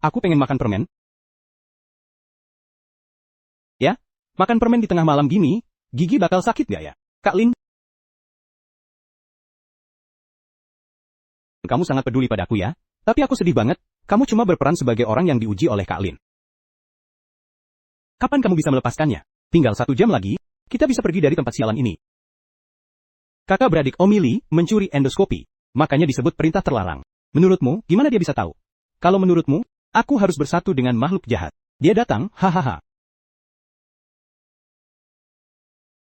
Aku pengen makan permen. Ya? Makan permen di tengah malam gini, gigi bakal sakit gak ya? Kak Lin, kamu sangat peduli padaku ya. Tapi aku sedih banget, kamu cuma berperan sebagai orang yang diuji oleh Kak Lin. Kapan kamu bisa melepaskannya? Tinggal 1 jam lagi, kita bisa pergi dari tempat sialan ini. Kakak beradik Omili mencuri endoskopi, makanya disebut perintah terlarang. Menurutmu, gimana dia bisa tahu? Kalau menurutmu, aku harus bersatu dengan makhluk jahat. Dia datang, hahaha.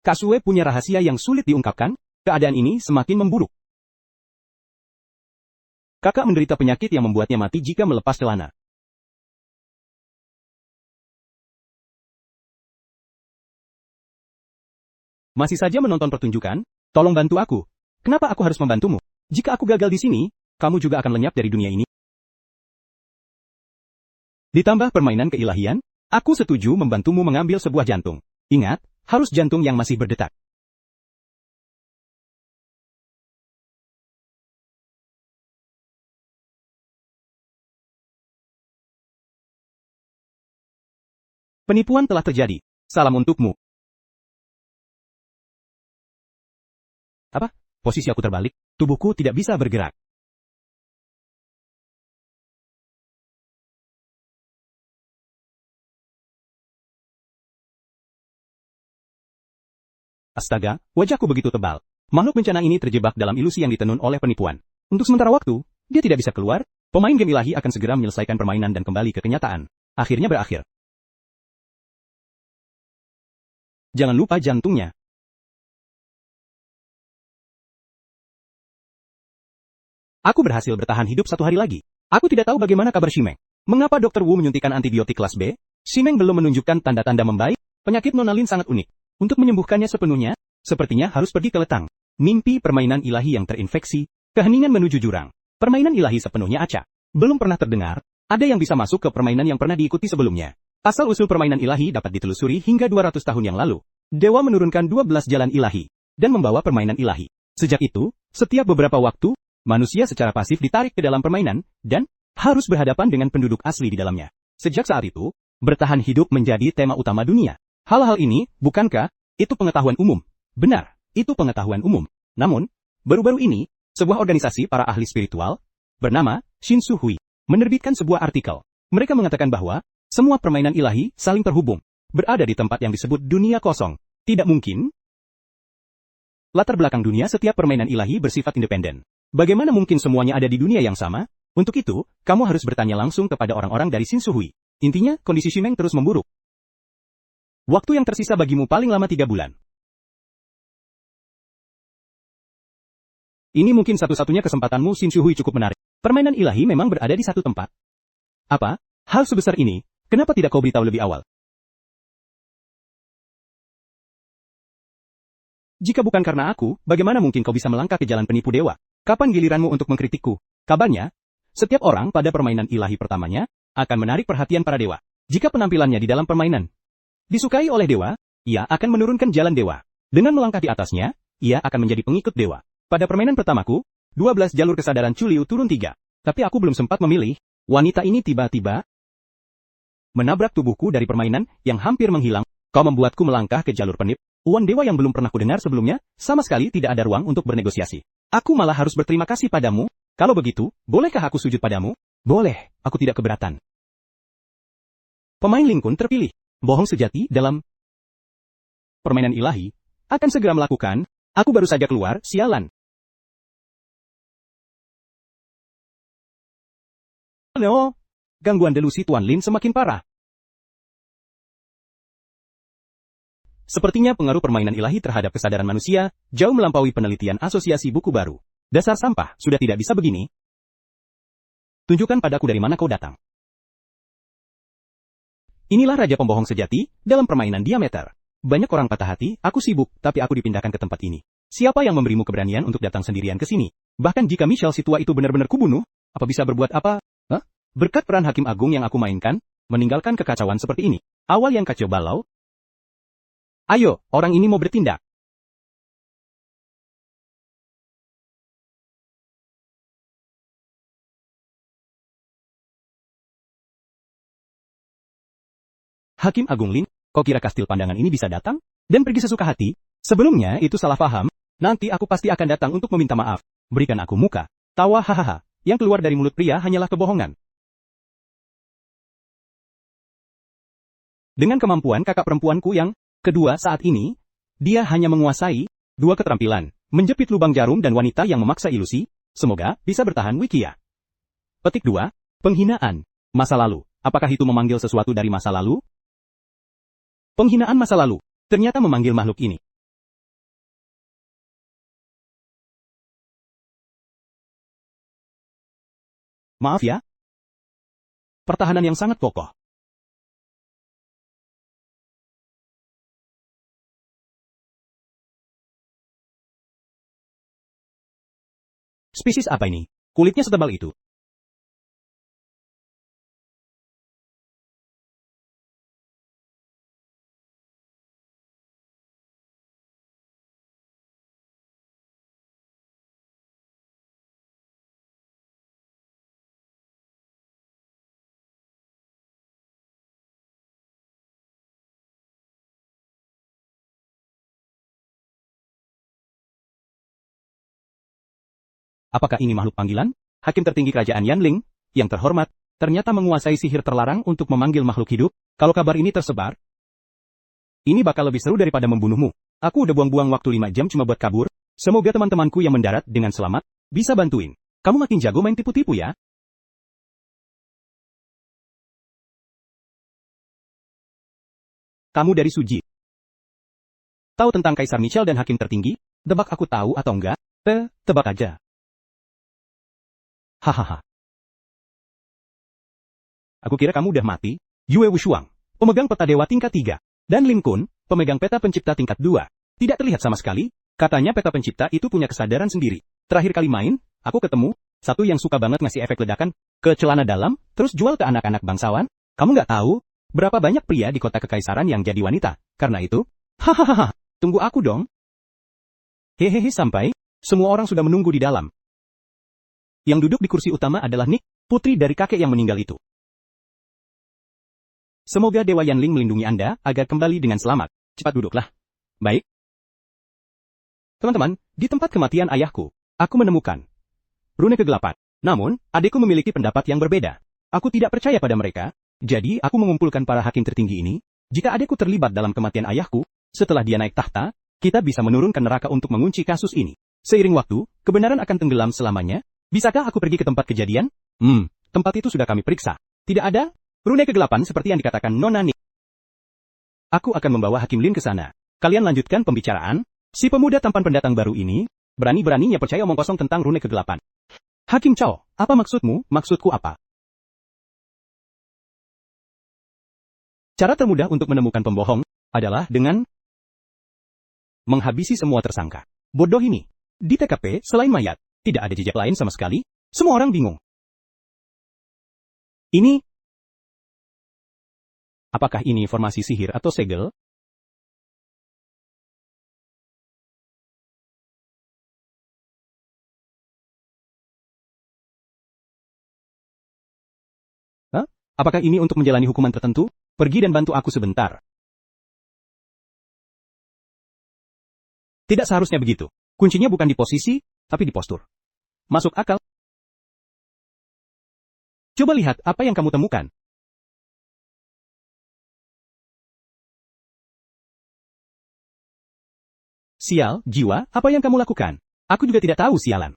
Kak Sue punya rahasia yang sulit diungkapkan, keadaan ini semakin memburuk. Kakak menderita penyakit yang membuatnya mati jika melepas celana. Masih saja menonton pertunjukan? Tolong bantu aku. Kenapa aku harus membantumu? Jika aku gagal di sini, kamu juga akan lenyap dari dunia ini. Ditambah permainan keilahian, aku setuju membantumu mengambil sebuah jantung. Ingat, harus jantung yang masih berdetak. Penipuan telah terjadi. Salam untukmu. Apa? Posisi aku terbalik, tubuhku tidak bisa bergerak. Astaga, wajahku begitu tebal. Makhluk bencana ini terjebak dalam ilusi yang ditenun oleh penipuan. Untuk sementara waktu, dia tidak bisa keluar, pemain game ilahi akan segera menyelesaikan permainan dan kembali ke kenyataan. Akhirnya berakhir. Jangan lupa jantungnya. Aku berhasil bertahan hidup 1 hari lagi. Aku tidak tahu bagaimana kabar Shimeng. Mengapa Dr. Wu menyuntikkan antibiotik kelas B? Shimeng belum menunjukkan tanda-tanda membaik. Penyakit Nona Lin sangat unik. Untuk menyembuhkannya sepenuhnya, sepertinya harus pergi ke letang. Mimpi permainan ilahi yang terinfeksi, keheningan menuju jurang. Permainan ilahi sepenuhnya acak. Belum pernah terdengar, ada yang bisa masuk ke permainan yang pernah diikuti sebelumnya. Asal-usul permainan ilahi dapat ditelusuri hingga 200 tahun yang lalu. Dewa menurunkan 12 jalan ilahi, dan membawa permainan ilahi. Sejak itu, setiap beberapa waktu, manusia secara pasif ditarik ke dalam permainan, dan harus berhadapan dengan penduduk asli di dalamnya. Sejak saat itu, bertahan hidup menjadi tema utama dunia. Hal-hal ini, bukankah, itu pengetahuan umum? Benar, itu pengetahuan umum. Namun, baru-baru ini, sebuah organisasi para ahli spiritual, bernama Shinsu Hui, menerbitkan sebuah artikel. Mereka mengatakan bahwa, semua permainan ilahi saling terhubung, berada di tempat yang disebut dunia kosong. Tidak mungkin. Latar belakang dunia setiap permainan ilahi bersifat independen. Bagaimana mungkin semuanya ada di dunia yang sama? Untuk itu, kamu harus bertanya langsung kepada orang-orang dari Shinsu Hui. Intinya, kondisi Shimeng terus memburuk. Waktu yang tersisa bagimu paling lama 3 bulan. Ini mungkin satu-satunya kesempatanmu. Shinsu Hui cukup menarik. Permainan ilahi memang berada di satu tempat. Apa? Hal sebesar ini, kenapa tidak kau beritahu lebih awal? Jika bukan karena aku, bagaimana mungkin kau bisa melangkah ke jalan penipu dewa? Kapan giliranmu untuk mengkritikku? Kabarnya, setiap orang pada permainan ilahi pertamanya, akan menarik perhatian para dewa. Jika penampilannya di dalam permainan disukai oleh dewa, ia akan menurunkan jalan dewa. Dengan melangkah di atasnya, ia akan menjadi pengikut dewa. Pada permainan pertamaku, 12 jalur kesadaran Chuliu turun 3. Tapi aku belum sempat memilih. Wanita ini tiba-tiba menabrak tubuhku dari permainan yang hampir menghilang. Kau membuatku melangkah ke jalur penip. Uan dewa yang belum pernah kudengar sebelumnya, sama sekali tidak ada ruang untuk bernegosiasi. Aku malah harus berterima kasih padamu. Kalau begitu, bolehkah aku sujud padamu? Boleh, aku tidak keberatan. Pemain Lingkun terpilih. Bohong sejati dalam permainan ilahi akan segera melakukan. Aku baru saja keluar, sialan. No, gangguan delusi Tuan Lin semakin parah. Sepertinya pengaruh permainan ilahi terhadap kesadaran manusia jauh melampaui penelitian asosiasi buku baru. Dasar sampah, sudah tidak bisa begini. Tunjukkan padaku dari mana kau datang. Inilah raja pembohong sejati dalam permainan diameter. Banyak orang patah hati, aku sibuk, tapi aku dipindahkan ke tempat ini. Siapa yang memberimu keberanian untuk datang sendirian ke sini? Bahkan jika Michelle si tua itu benar-benar kubunuh, apa bisa berbuat apa? Hah? Berkat peran hakim agung yang aku mainkan, meninggalkan kekacauan seperti ini. Awal yang kacau balau. Ayo, orang ini mau bertindak. Hakim Agung Lin, kau kira kastil pandangan ini bisa datang? Dan pergi sesuka hati? Sebelumnya itu salah paham. Nanti aku pasti akan datang untuk meminta maaf. Berikan aku muka. Tawa hahaha. Yang keluar dari mulut pria hanyalah kebohongan. Dengan kemampuan kakak perempuanku yang kedua saat ini, dia hanya menguasai dua keterampilan, menjepit lubang jarum dan wanita yang memaksa ilusi. Semoga bisa bertahan Wikia. Petik 2. Penghinaan. Masa lalu. Apakah itu memanggil sesuatu dari masa lalu? Penghinaan masa lalu. Ternyata memanggil makhluk ini. Maaf ya. Pertahanan yang sangat kokoh. Spesies apa ini? Kulitnya setebal itu. Apakah ini makhluk panggilan? Hakim tertinggi kerajaan Yanling, yang terhormat, ternyata menguasai sihir terlarang untuk memanggil makhluk hidup. Kalau kabar ini tersebar, ini bakal lebih seru daripada membunuhmu. Aku udah buang-buang waktu 5 jam cuma buat kabur. Semoga teman-temanku yang mendarat dengan selamat bisa bantuin. Kamu makin jago main tipu-tipu ya. Kamu dari Suji. Tahu tentang Kaisar Michel dan Hakim tertinggi? Tebak aku tahu atau enggak? Tebak aja. Hahaha. Aku kira kamu udah mati. Yue Wushuang, pemegang peta dewa tingkat 3. Dan Lim Kun, pemegang peta pencipta tingkat 2. Tidak terlihat sama sekali. Katanya peta pencipta itu punya kesadaran sendiri. Terakhir kali main, aku ketemu satu yang suka banget ngasih efek ledakan ke celana dalam, terus jual ke anak-anak bangsawan. Kamu nggak tahu berapa banyak pria di kota kekaisaran yang jadi wanita? Karena itu, hahaha, tunggu aku dong. Hehehe sampai, semua orang sudah menunggu di dalam. Yang duduk di kursi utama adalah Nick, putri dari kakek yang meninggal itu. Semoga Dewa Yanling melindungi Anda agar kembali dengan selamat. Cepat duduklah. Baik. Teman-teman, di tempat kematian ayahku, aku menemukan rune kegelapan. Namun, adikku memiliki pendapat yang berbeda. Aku tidak percaya pada mereka, jadi aku mengumpulkan para hakim tertinggi ini. Jika adikku terlibat dalam kematian ayahku, setelah dia naik tahta, kita bisa menurunkan neraka untuk mengunci kasus ini. Seiring waktu, kebenaran akan tenggelam selamanya. Bisakah aku pergi ke tempat kejadian? Tempat itu sudah kami periksa. Tidak ada rune kegelapan seperti yang dikatakan Nona Nick. Aku akan membawa Hakim Lin ke sana. Kalian lanjutkan pembicaraan. Si pemuda tampan pendatang baru ini, berani-beraninya percaya omong kosong tentang rune kegelapan. Hakim Chao, apa maksudmu? Maksudku apa? Cara termudah untuk menemukan pembohong adalah dengan menghabisi semua tersangka. Bodoh ini. Di TKP, selain mayat, tidak ada jejak lain sama sekali. Semua orang bingung. Ini... Apakah ini informasi sihir atau segel? Hah? Apakah ini untuk menjalani hukuman tertentu? Pergi dan bantu aku sebentar. Tidak seharusnya begitu. Kuncinya bukan di posisi, tapi di postur. Masuk akal. Coba lihat apa yang kamu temukan. Sial, jiwa, apa yang kamu lakukan? Aku juga tidak tahu sialan.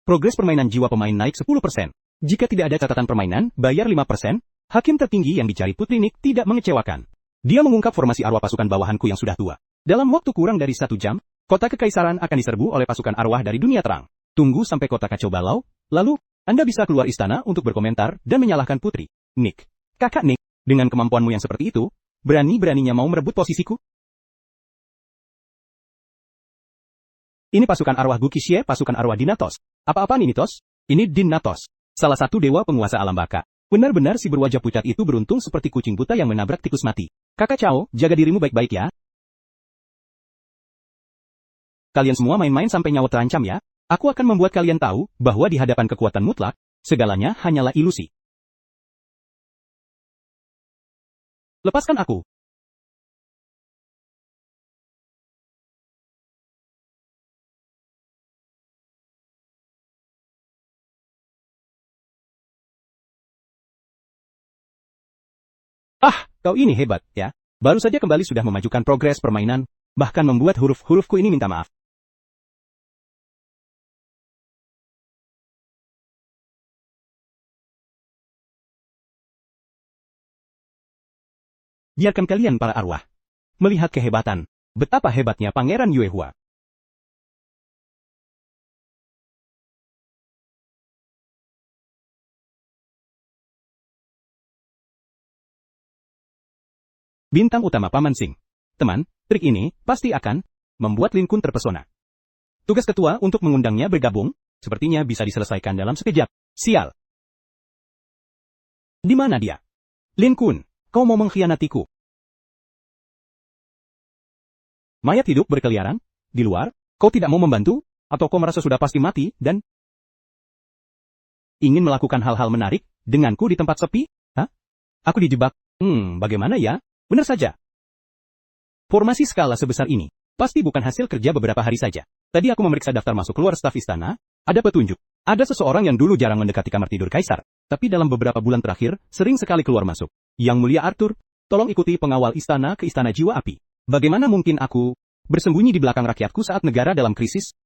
Progres permainan jiwa pemain naik 10%. Jika tidak ada catatan permainan, bayar 5%. Hakim tertinggi yang dicari Putri Nick tidak mengecewakan. Dia mengungkap formasi arwah pasukan bawahanku yang sudah tua. Dalam waktu kurang dari 1 jam, kota kekaisaran akan diserbu oleh pasukan arwah dari dunia terang. Tunggu sampai kota kacau balau, lalu Anda bisa keluar istana untuk berkomentar dan menyalahkan Putri Nick. Kakak Nick, dengan kemampuanmu yang seperti itu, berani-beraninya mau merebut posisiku? Ini pasukan arwah Gukisye, pasukan arwah Dinatos. Apa-apaan ini Tos? Ini Dinatos, salah satu dewa penguasa alam baka. Benar-benar si berwajah pucat itu beruntung seperti kucing buta yang menabrak tikus mati. Kakak Chao, jaga dirimu baik-baik ya. Kalian semua main-main sampai nyawa terancam ya. Aku akan membuat kalian tahu bahwa di hadapan kekuatan mutlak, segalanya hanyalah ilusi. Lepaskan aku. Ah, kau ini hebat, ya. Baru saja kembali sudah memajukan progres permainan, bahkan membuat huruf-hurufku ini minta maaf. Biarkan kalian para arwah melihat kehebatan. Betapa hebatnya Pangeran Yuehua. Bintang utama Paman Sing. Teman, trik ini pasti akan membuat Lin Kun terpesona. Tugas ketua untuk mengundangnya bergabung, sepertinya bisa diselesaikan dalam sekejap. Sial. Di mana dia? Lin Kun, kau mau mengkhianatiku? Mayat hidup berkeliaran di luar, kau tidak mau membantu? Atau kau merasa sudah pasti mati dan ingin melakukan hal-hal menarik denganku di tempat sepi? Hah? Aku dijebak. Bagaimana ya? Benar saja. Formasi skala sebesar ini pasti bukan hasil kerja beberapa hari saja. Tadi aku memeriksa daftar masuk keluar staf istana, ada petunjuk. Ada seseorang yang dulu jarang mendekati kamar tidur kaisar, tapi dalam beberapa bulan terakhir sering sekali keluar masuk. Yang mulia Arthur, tolong ikuti pengawal istana ke istana jiwa api. Bagaimana mungkin aku bersembunyi di belakang rakyatku saat negara dalam krisis?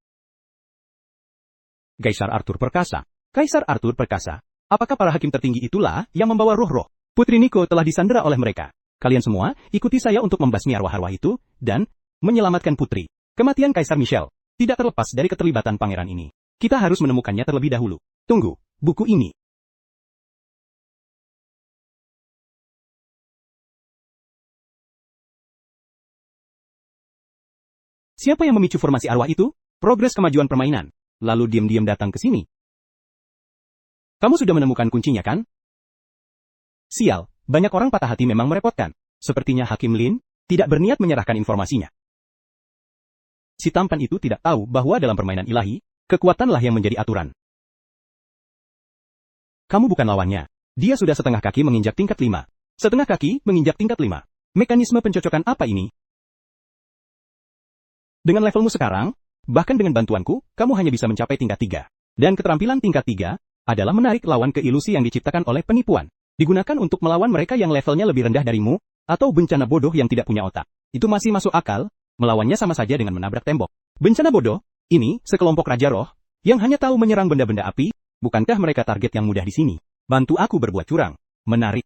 Kaisar Arthur perkasa. Kaisar Arthur perkasa. Apakah para hakim tertinggi itulah yang membawa roh-roh? Putri Nico telah disandera oleh mereka. Kalian semua, ikuti saya untuk membasmi arwah-arwah itu, dan menyelamatkan putri. Kematian Kaisar Michelle tidak terlepas dari keterlibatan pangeran ini. Kita harus menemukannya terlebih dahulu. Tunggu, buku ini. Siapa yang memicu formasi arwah itu? Progres kemajuan permainan. Lalu diam-diam datang ke sini. Kamu sudah menemukan kuncinya kan? Sial, banyak orang patah hati memang merepotkan. Sepertinya Hakim Lin tidak berniat menyerahkan informasinya. Si tampan itu tidak tahu bahwa dalam permainan ilahi, kekuatanlah yang menjadi aturan. Kamu bukan lawannya. Dia sudah setengah kaki menginjak tingkat 5. Setengah kaki menginjak tingkat 5. Mekanisme pencocokan apa ini? Dengan levelmu sekarang, bahkan dengan bantuanku, kamu hanya bisa mencapai tingkat 3. Dan keterampilan tingkat 3 adalah menarik lawan ke ilusi yang diciptakan oleh penipuan. Digunakan untuk melawan mereka yang levelnya lebih rendah darimu, atau bencana bodoh yang tidak punya otak. Itu masih masuk akal, melawannya sama saja dengan menabrak tembok. Bencana bodoh, ini sekelompok raja roh, yang hanya tahu menyerang benda-benda api, bukankah mereka target yang mudah di sini? Bantu aku berbuat curang, menarik.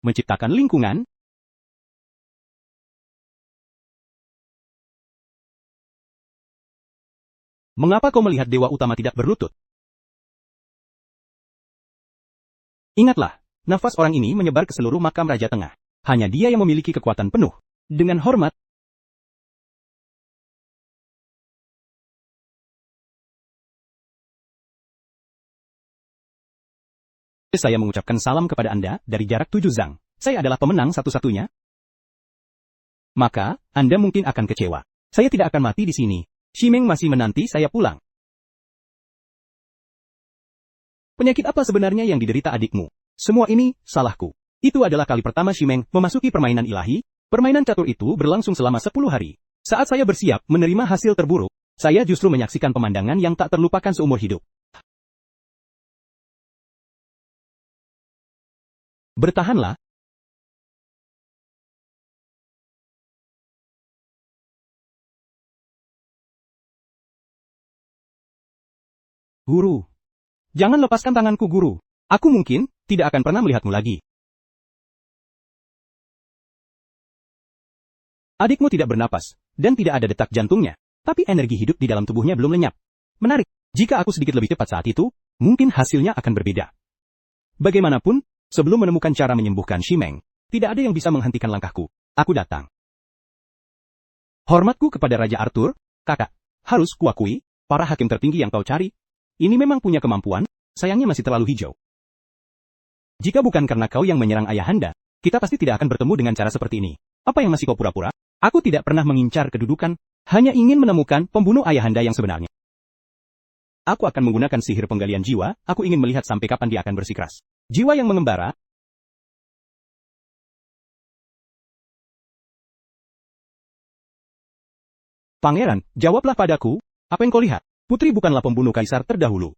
Menciptakan lingkungan. Mengapa kau melihat dewa utama tidak berlutut? Ingatlah, nafas orang ini menyebar ke seluruh makam Raja Tengah. Hanya dia yang memiliki kekuatan penuh. Dengan hormat, saya mengucapkan salam kepada Anda dari jarak 7 zang. Saya adalah pemenang satu-satunya. Maka, Anda mungkin akan kecewa. Saya tidak akan mati di sini. Shimeng masih menanti saya pulang. Penyakit apa sebenarnya yang diderita adikmu? Semua ini, salahku. Itu adalah kali pertama Shimeng memasuki permainan ilahi. Permainan catur itu berlangsung selama 10 hari. Saat saya bersiap menerima hasil terburuk, saya justru menyaksikan pemandangan yang tak terlupakan seumur hidup. Bertahanlah. Guru. Jangan lepaskan tanganku, Guru. Aku mungkin tidak akan pernah melihatmu lagi. Adikmu tidak bernapas, dan tidak ada detak jantungnya. Tapi energi hidup di dalam tubuhnya belum lenyap. Menarik. Jika aku sedikit lebih cepat saat itu, mungkin hasilnya akan berbeda. Bagaimanapun, sebelum menemukan cara menyembuhkan Shimeng, tidak ada yang bisa menghentikan langkahku. Aku datang. Hormatku kepada Raja Arthur, kakak. Harus kuakui, para hakim tertinggi yang kau cari, ini memang punya kemampuan, sayangnya masih terlalu hijau. Jika bukan karena kau yang menyerang ayahanda, kita pasti tidak akan bertemu dengan cara seperti ini. Apa yang masih kau pura-pura? Aku tidak pernah mengincar kedudukan, hanya ingin menemukan pembunuh ayahanda yang sebenarnya. Aku akan menggunakan sihir penggalian jiwa, aku ingin melihat sampai kapan dia akan bersikeras. Jiwa yang mengembara. Pangeran, jawablah padaku, apa yang kau lihat? Putri bukanlah pembunuh kaisar terdahulu.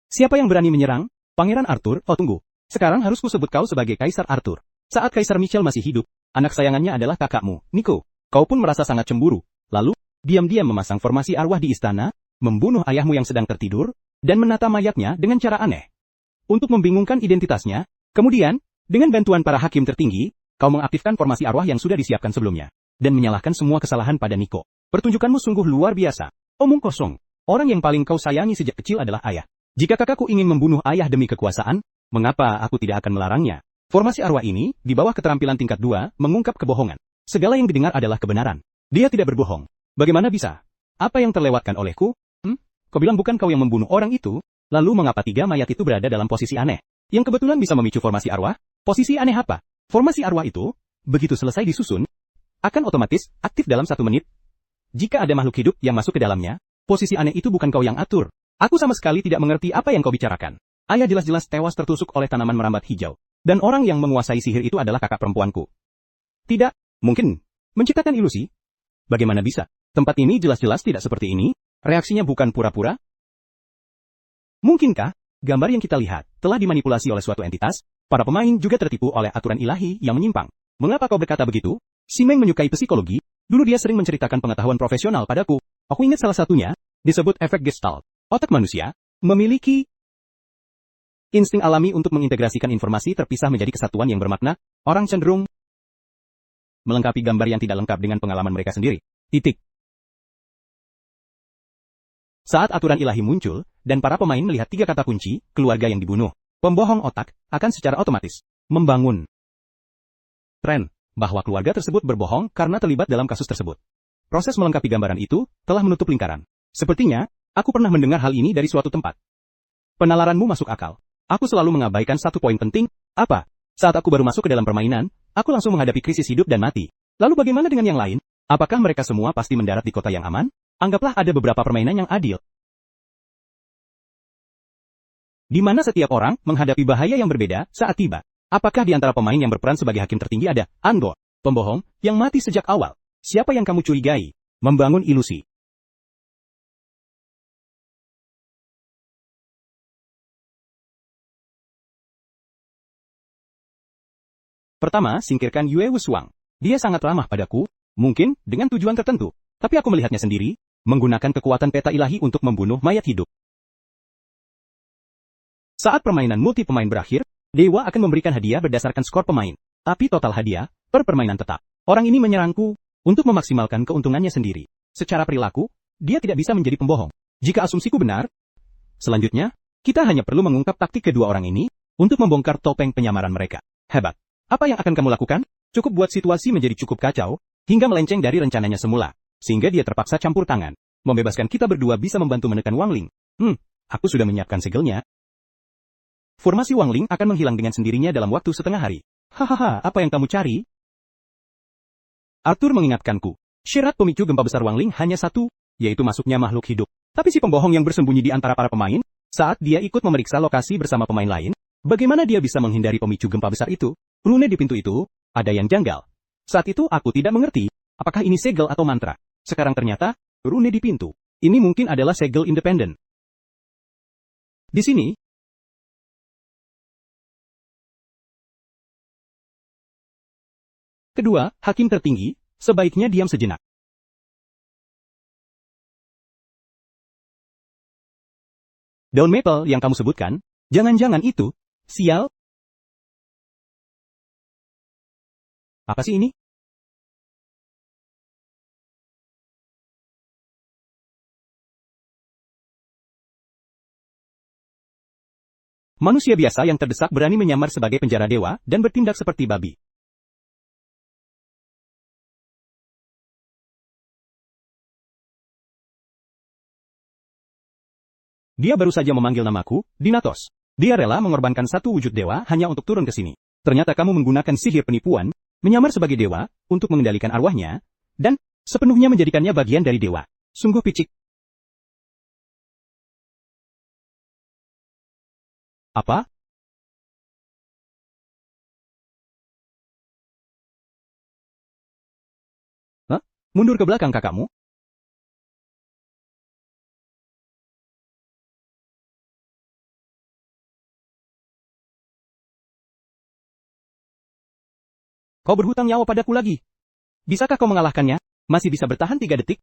Siapa yang berani menyerang? Pangeran Arthur, oh tunggu. Sekarang harus kusebut kau sebagai Kaisar Arthur. Saat Kaisar Michael masih hidup, anak sayangannya adalah kakakmu, Nico. Kau pun merasa sangat cemburu. Lalu, diam-diam memasang formasi arwah di istana, membunuh ayahmu yang sedang tertidur, dan menata mayatnya dengan cara aneh. Untuk membingungkan identitasnya, kemudian, dengan bantuan para hakim tertinggi, kau mengaktifkan formasi arwah yang sudah disiapkan sebelumnya, dan menyalahkan semua kesalahan pada Nico. Pertunjukanmu sungguh luar biasa. Omong kosong. Orang yang paling kau sayangi sejak kecil adalah ayah. Jika kakakku ingin membunuh ayah demi kekuasaan, mengapa aku tidak akan melarangnya? Formasi arwah ini, di bawah keterampilan tingkat 2, mengungkap kebohongan. Segala yang didengar adalah kebenaran. Dia tidak berbohong. Bagaimana bisa? Apa yang terlewatkan olehku? Kau bilang bukan kau yang membunuh orang itu? Lalu mengapa 3 mayat itu berada dalam posisi aneh? Yang kebetulan bisa memicu formasi arwah? Posisi aneh apa? Formasi arwah itu, begitu selesai disusun, akan otomatis aktif dalam 1 menit. Jika ada makhluk hidup yang masuk ke dalamnya, posisi aneh itu bukan kau yang atur. Aku sama sekali tidak mengerti apa yang kau bicarakan. Ayah jelas-jelas tewas tertusuk oleh tanaman merambat hijau. Dan orang yang menguasai sihir itu adalah kakak perempuanku. Tidak, mungkin. Menciptakan ilusi? Bagaimana bisa? Tempat ini jelas-jelas tidak seperti ini. Reaksinya bukan pura-pura. Mungkinkah, gambar yang kita lihat, telah dimanipulasi oleh suatu entitas? Para pemain juga tertipu oleh aturan ilahi yang menyimpang. Mengapa kau berkata begitu? Ximeng menyukai psikologi. Dulu dia sering menceritakan pengetahuan profesional padaku. Aku ingat salah satunya, disebut efek Gestalt. Otak manusia memiliki insting alami untuk mengintegrasikan informasi terpisah menjadi kesatuan yang bermakna. Orang cenderung melengkapi gambar yang tidak lengkap dengan pengalaman mereka sendiri. Titik. Saat aturan ilahi muncul, dan para pemain melihat 3 kata kunci, keluarga yang dibunuh, pembohong otak akan secara otomatis membangun tren bahwa keluarga tersebut berbohong karena terlibat dalam kasus tersebut. Proses melengkapi gambaran itu telah menutup lingkaran. Sepertinya, aku pernah mendengar hal ini dari suatu tempat. Penalaranmu masuk akal. Aku selalu mengabaikan satu poin penting. Apa? Saat aku baru masuk ke dalam permainan, aku langsung menghadapi krisis hidup dan mati. Lalu bagaimana dengan yang lain? Apakah mereka semua pasti mendarat di kota yang aman? Anggaplah ada beberapa permainan yang adil, di mana setiap orang menghadapi bahaya yang berbeda saat tiba. Apakah di antara pemain yang berperan sebagai hakim tertinggi ada Anggo, pembohong, yang mati sejak awal? Siapa yang kamu curigai? Membangun ilusi. Pertama, singkirkan Yue Wusuang. Dia sangat ramah padaku, mungkin dengan tujuan tertentu. Tapi aku melihatnya sendiri, menggunakan kekuatan peta ilahi untuk membunuh mayat hidup. Saat permainan multi pemain berakhir, Dewa akan memberikan hadiah berdasarkan skor pemain. Tapi total hadiah, per permainan tetap. Orang ini menyerangku, untuk memaksimalkan keuntungannya sendiri. Secara perilaku, dia tidak bisa menjadi pembohong. Jika asumsiku benar, selanjutnya, kita hanya perlu mengungkap taktik kedua orang ini, untuk membongkar topeng penyamaran mereka. Hebat. Apa yang akan kamu lakukan? Cukup buat situasi menjadi cukup kacau, hingga melenceng dari rencananya semula. Sehingga dia terpaksa campur tangan. Membebaskan kita berdua bisa membantu menekan Wang Ling. Aku sudah menyiapkan segelnya. Formasi Wang Ling akan menghilang dengan sendirinya dalam waktu setengah hari. Hahaha, apa yang kamu cari? Arthur mengingatkanku. Syarat pemicu gempa besar Wang Ling hanya satu, yaitu masuknya makhluk hidup. Tapi si pembohong yang bersembunyi di antara para pemain, saat dia ikut memeriksa lokasi bersama pemain lain, bagaimana dia bisa menghindari pemicu gempa besar itu? Rune di pintu itu, ada yang janggal. Saat itu aku tidak mengerti, apakah ini segel atau mantra. Sekarang ternyata, rune di pintu. Ini mungkin adalah segel independen. Di sini, kedua, hakim tertinggi, sebaiknya diam sejenak. Daun maple yang kamu sebutkan, jangan-jangan itu, sial? Apa sih ini? Manusia biasa yang terdesak berani menyamar sebagai penjara dewa dan bertindak seperti babi. Dia baru saja memanggil namaku, Dinatos. Dia rela mengorbankan satu wujud dewa hanya untuk turun ke sini. Ternyata kamu menggunakan sihir penipuan, menyamar sebagai dewa, untuk mengendalikan arwahnya, dan sepenuhnya menjadikannya bagian dari dewa. Sungguh picik. Apa? Hah? Mundur ke belakang kakakmu? Kau berhutang nyawa padaku lagi. Bisakah kau mengalahkannya? Masih bisa bertahan 3 detik?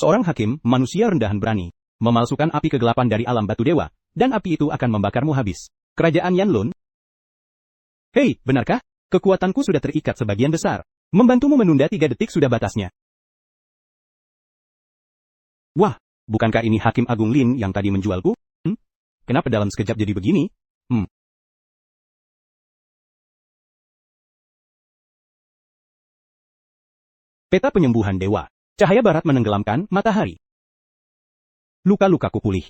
Seorang hakim, manusia rendahan berani, memalsukan api kegelapan dari alam batu dewa, dan api itu akan membakarmu habis. Kerajaan Yanlun? Hei, benarkah? Kekuatanku sudah terikat sebagian besar. Membantumu menunda 3 detik sudah batasnya. Wah, bukankah ini Hakim Agung Lin yang tadi menjualku? Kenapa dalam sekejap jadi begini? Peta penyembuhan dewa. Cahaya barat menenggelamkan matahari. Luka-lukaku pulih.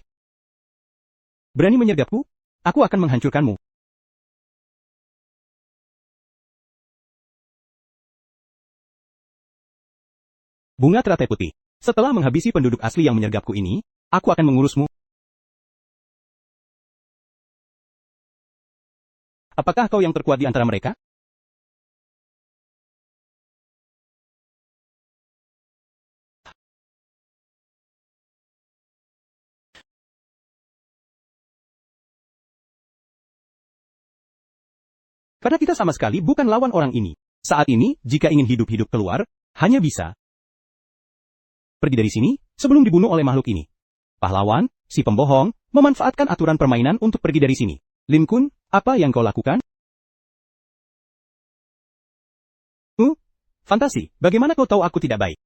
Berani menyergapku? Aku akan menghancurkanmu. Bunga teratai putih. Setelah menghabisi penduduk asli yang menyergapku ini, aku akan mengurusmu. Apakah kau yang terkuat di antara mereka? Karena kita sama sekali bukan lawan orang ini. Saat ini, jika ingin hidup-hidup keluar, hanya bisa pergi dari sini sebelum dibunuh oleh makhluk ini. Pahlawan, si pembohong, memanfaatkan aturan permainan untuk pergi dari sini. Lin Kun, apa yang kau lakukan? Fantasi, bagaimana kau tahu aku tidak baik?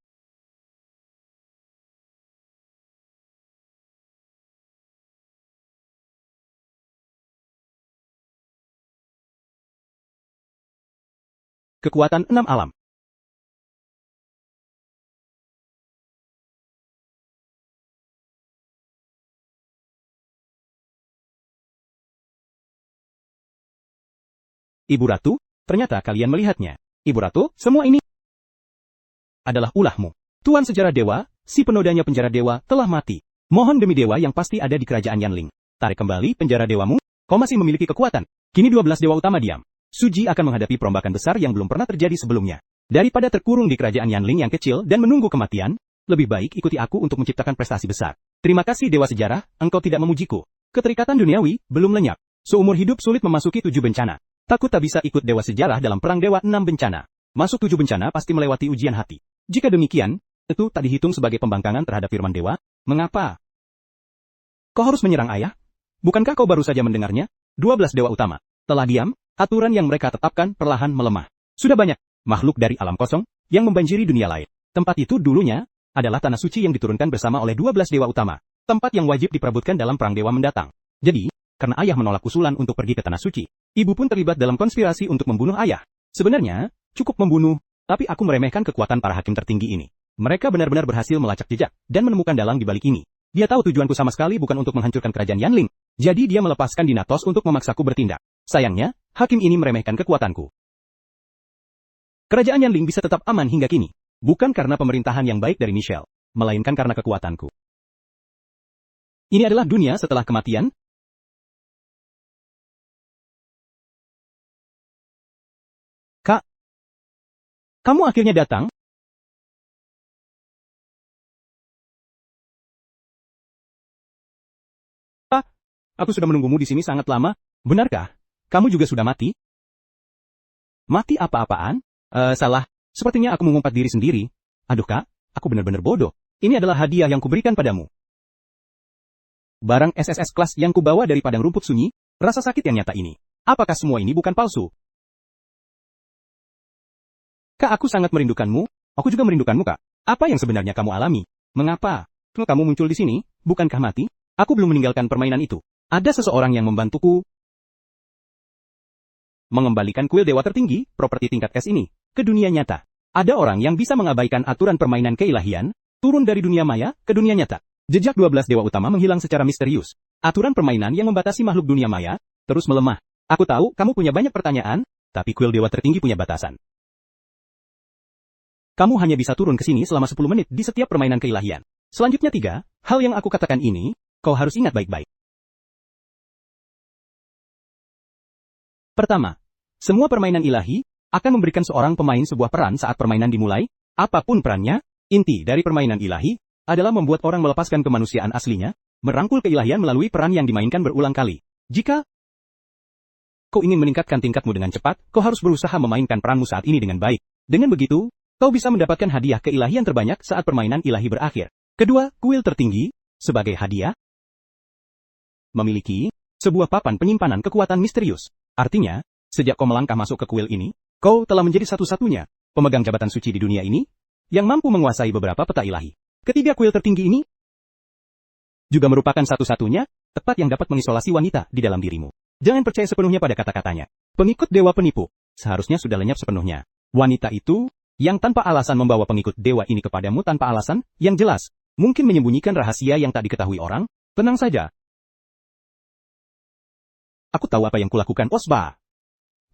Kekuatan 6 alam. Ibu Ratu, ternyata kalian melihatnya. Ibu Ratu, semua ini adalah ulahmu. Tuan sejarah dewa, si penodanya penjara dewa, telah mati. Mohon demi dewa yang pasti ada di kerajaan Yanling. Tarik kembali penjara dewamu, kau masih memiliki kekuatan. Kini 12 dewa utama diam. Suji akan menghadapi perombakan besar yang belum pernah terjadi sebelumnya. Daripada terkurung di kerajaan Yanling yang kecil dan menunggu kematian, lebih baik ikuti aku untuk menciptakan prestasi besar. Terima kasih dewa sejarah, engkau tidak memujiku. Keterikatan duniawi belum lenyap. Seumur hidup sulit memasuki 7 bencana. Takut tak bisa ikut dewa sejarah dalam perang dewa 6 bencana. Masuk 7 bencana pasti melewati ujian hati. Jika demikian, itu tak dihitung sebagai pembangkangan terhadap firman dewa. Mengapa kau harus menyerang ayah? Bukankah kau baru saja mendengarnya? 12 dewa utama telah diam, aturan yang mereka tetapkan perlahan melemah. Sudah banyak makhluk dari alam kosong yang membanjiri dunia lain. Tempat itu dulunya adalah tanah suci yang diturunkan bersama oleh 12 dewa utama. Tempat yang wajib diperebutkan dalam perang dewa mendatang. Jadi, karena ayah menolak usulan untuk pergi ke tanah suci, ibu pun terlibat dalam konspirasi untuk membunuh ayah. Sebenarnya, cukup membunuh, tapi aku meremehkan kekuatan para hakim tertinggi ini. Mereka benar-benar berhasil melacak jejak dan menemukan dalang di balik ini. Dia tahu tujuanku sama sekali bukan untuk menghancurkan kerajaan Yanling. Jadi dia melepaskan Dinatos untuk memaksaku bertindak. Sayangnya, hakim ini meremehkan kekuatanku. Kerajaan Yanling bisa tetap aman hingga kini. Bukan karena pemerintahan yang baik dari Michelle, melainkan karena kekuatanku. Ini adalah dunia setelah kematian. Kak, kamu akhirnya datang? Aku sudah menunggumu di sini sangat lama. Benarkah? Kamu juga sudah mati? Mati apa-apaan? Salah. Sepertinya aku mengumpat diri sendiri. Aduh kak, aku benar-benar bodoh. Ini adalah hadiah yang kuberikan padamu. Barang SSS kelas yang kubawa dari padang rumput sunyi, rasa sakit yang nyata ini. Apakah semua ini bukan palsu? Kak, aku sangat merindukanmu. Aku juga merindukanmu kak. Apa yang sebenarnya kamu alami? Mengapa kamu muncul di sini? Bukankah mati? Aku belum meninggalkan permainan itu. Ada seseorang yang membantuku mengembalikan kuil dewa tertinggi, properti tingkat S ini, ke dunia nyata. Ada orang yang bisa mengabaikan aturan permainan keilahian, turun dari dunia maya ke dunia nyata. Jejak 12 dewa utama menghilang secara misterius. Aturan permainan yang membatasi makhluk dunia maya, terus melemah. Aku tahu kamu punya banyak pertanyaan, tapi kuil dewa tertinggi punya batasan. kamu hanya bisa turun ke sini selama 10 menit di setiap permainan keilahian. Selanjutnya 3, hal yang aku katakan ini, kau harus ingat baik-baik. Pertama, semua permainan ilahi akan memberikan seorang pemain sebuah peran saat permainan dimulai, apapun perannya. Inti dari permainan ilahi adalah membuat orang melepaskan kemanusiaan aslinya, merangkul keilahian melalui peran yang dimainkan berulang kali. Jika kau ingin meningkatkan tingkatmu dengan cepat, kau harus berusaha memainkan peranmu saat ini dengan baik. Dengan begitu, kau bisa mendapatkan hadiah keilahian terbanyak saat permainan ilahi berakhir. Kedua, kuil tertinggi, sebagai hadiah, memiliki sebuah papan penyimpanan kekuatan misterius. Artinya, sejak kau melangkah masuk ke kuil ini, kau telah menjadi satu-satunya pemegang jabatan suci di dunia ini yang mampu menguasai beberapa peta ilahi. Ketiga, kuil tertinggi ini juga merupakan satu-satunya tempat yang dapat mengisolasi wanita di dalam dirimu. Jangan percaya sepenuhnya pada kata-katanya. Pengikut dewa penipu seharusnya sudah lenyap sepenuhnya. Wanita itu yang tanpa alasan membawa pengikut dewa ini kepadamu tanpa alasan yang jelas, mungkin menyembunyikan rahasia yang tak diketahui orang. Tenang saja. Aku tahu apa yang kulakukan, Osba.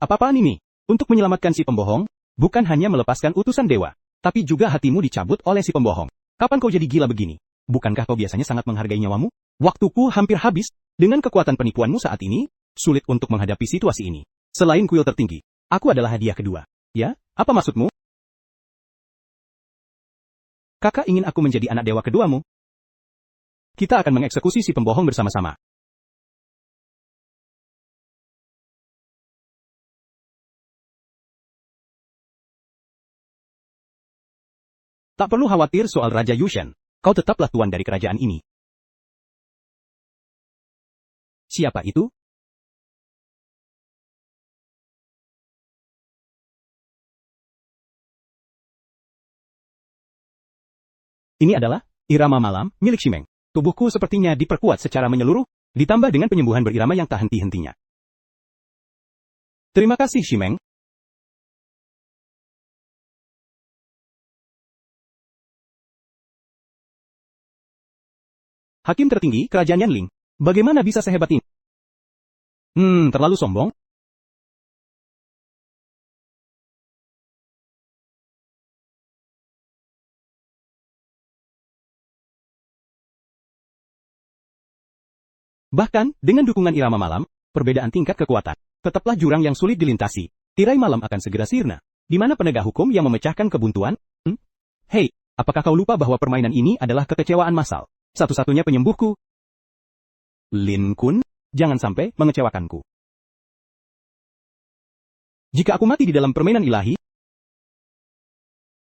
Apa-apaan ini? Untuk menyelamatkan si pembohong, bukan hanya melepaskan utusan dewa, tapi juga hatimu dicabut oleh si pembohong. Kapan kau jadi gila begini? Bukankah kau biasanya sangat menghargai nyawamu? Waktuku hampir habis. Dengan kekuatan penipuanmu saat ini, sulit untuk menghadapi situasi ini. Selain kuil tertinggi, aku adalah hadiah kedua. Ya, apa maksudmu? Kakak ingin aku menjadi anak dewa keduamu? Kita akan mengeksekusi si pembohong bersama-sama. Tak perlu khawatir soal Raja Yushan. Kau tetaplah tuan dari kerajaan ini. Siapa itu? Ini adalah irama malam milik Shimeng. Tubuhku sepertinya diperkuat secara menyeluruh, ditambah dengan penyembuhan berirama yang tak henti-hentinya. Terima kasih, Shimeng. Hakim tertinggi Kerajaan Yanling. Bagaimana bisa sehebat ini? Terlalu sombong. Bahkan, dengan dukungan irama malam, perbedaan tingkat kekuatan, tetaplah jurang yang sulit dilintasi. Tirai malam akan segera sirna. Di mana penegak hukum yang memecahkan kebuntuan? Hei, apakah kau lupa bahwa permainan ini adalah kekecewaan massal? Satu-satunya penyembuhku. Lin Kun, jangan sampai mengecewakanku. Jika aku mati di dalam permainan ilahi,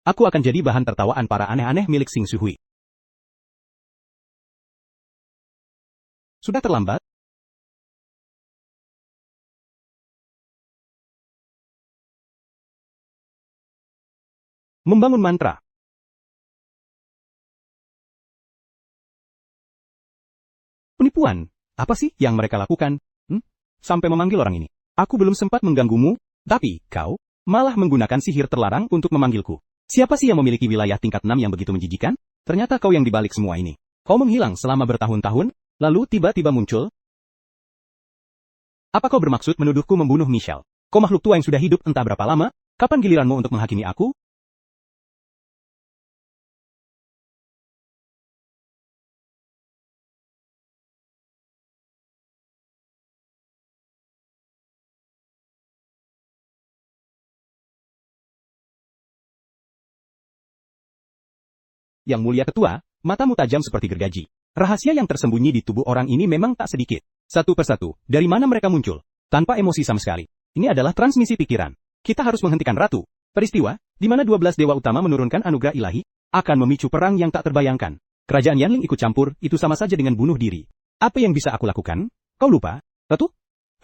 aku akan jadi bahan tertawaan para aneh-aneh milik Xing Suhui. Sudah terlambat? Membangun mantra. Penipuan, apa sih yang mereka lakukan? Sampai memanggil orang ini. Aku belum sempat mengganggumu, tapi kau malah menggunakan sihir terlarang untuk memanggilku. Siapa sih yang memiliki wilayah tingkat 6 yang begitu menjijikan? Ternyata kau yang dibalik semua ini. Kau menghilang selama bertahun-tahun, lalu tiba-tiba muncul. Apa kau bermaksud menuduhku membunuh Michelle? Kau makhluk tua yang sudah hidup entah berapa lama, kapan giliranmu untuk menghakimi aku? Yang mulia ketua, matamu tajam seperti gergaji. Rahasia yang tersembunyi di tubuh orang ini memang tak sedikit. Satu persatu, dari mana mereka muncul? Tanpa emosi sama sekali. Ini adalah transmisi pikiran. Kita harus menghentikan ratu. Peristiwa, di mana 12 dewa utama menurunkan anugerah ilahi, akan memicu perang yang tak terbayangkan. Kerajaan Yanling ikut campur, itu sama saja dengan bunuh diri. Apa yang bisa aku lakukan? Kau lupa? Ratu?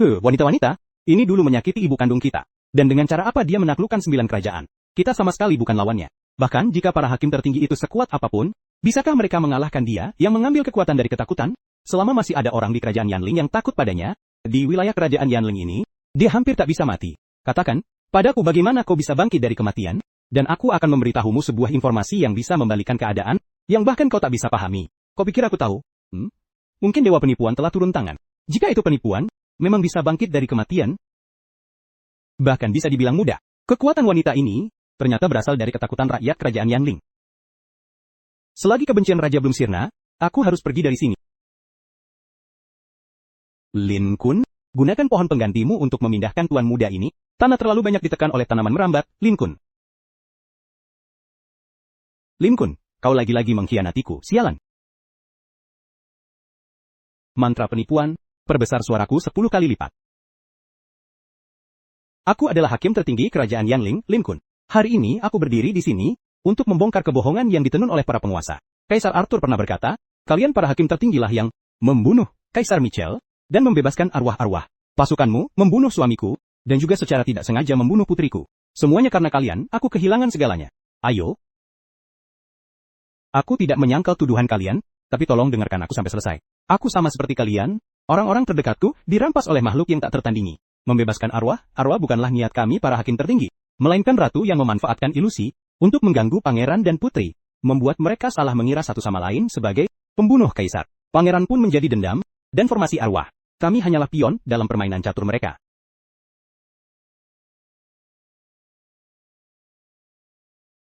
Wanita-wanita, ini dulu menyakiti ibu kandung kita. Dan dengan cara apa dia menaklukkan 9 kerajaan? Kita sama sekali bukan lawannya. Bahkan jika para hakim tertinggi itu sekuat apapun, bisakah mereka mengalahkan dia yang mengambil kekuatan dari ketakutan? Selama masih ada orang di kerajaan Yanling yang takut padanya, di wilayah kerajaan Yanling ini, dia hampir tak bisa mati. Katakan, padaku bagaimana kau bisa bangkit dari kematian? Dan aku akan memberitahumu sebuah informasi yang bisa membalikan keadaan, yang bahkan kau tak bisa pahami. Kau pikir aku tahu? Mungkin dewa penipuan telah turun tangan. Jika itu penipuan, memang bisa bangkit dari kematian? Bahkan bisa dibilang mudah. Kekuatan wanita ini ternyata berasal dari ketakutan rakyat kerajaan Yanling. Selagi kebencian raja belum sirna, aku harus pergi dari sini. Lin Kun, gunakan pohon penggantimu untuk memindahkan tuan muda ini. Tanah terlalu banyak ditekan oleh tanaman merambat, Lin Kun. Lin Kun, kau lagi-lagi mengkhianatiku, sialan. Mantra penipuan, perbesar suaraku 10 kali lipat. Aku adalah hakim tertinggi kerajaan Yanling, Lin Kun. Hari ini aku berdiri di sini untuk membongkar kebohongan yang ditenun oleh para penguasa. Kaisar Arthur pernah berkata, kalian para hakim tertinggilah yang membunuh Kaisar Michel dan membebaskan arwah-arwah. Pasukanmu membunuh suamiku dan juga secara tidak sengaja membunuh putriku. Semuanya karena kalian, aku kehilangan segalanya. Ayo. Aku tidak menyangkal tuduhan kalian, tapi tolong dengarkan aku sampai selesai. Aku sama seperti kalian, orang-orang terdekatku dirampas oleh makhluk yang tak tertandingi. Membebaskan arwah bukanlah niat kami para hakim tertinggi, melainkan ratu yang memanfaatkan ilusi untuk mengganggu pangeran dan putri, membuat mereka salah mengira satu sama lain sebagai pembunuh kaisar. Pangeran pun menjadi dendam dan formasi arwah. Kami hanyalah pion dalam permainan catur mereka.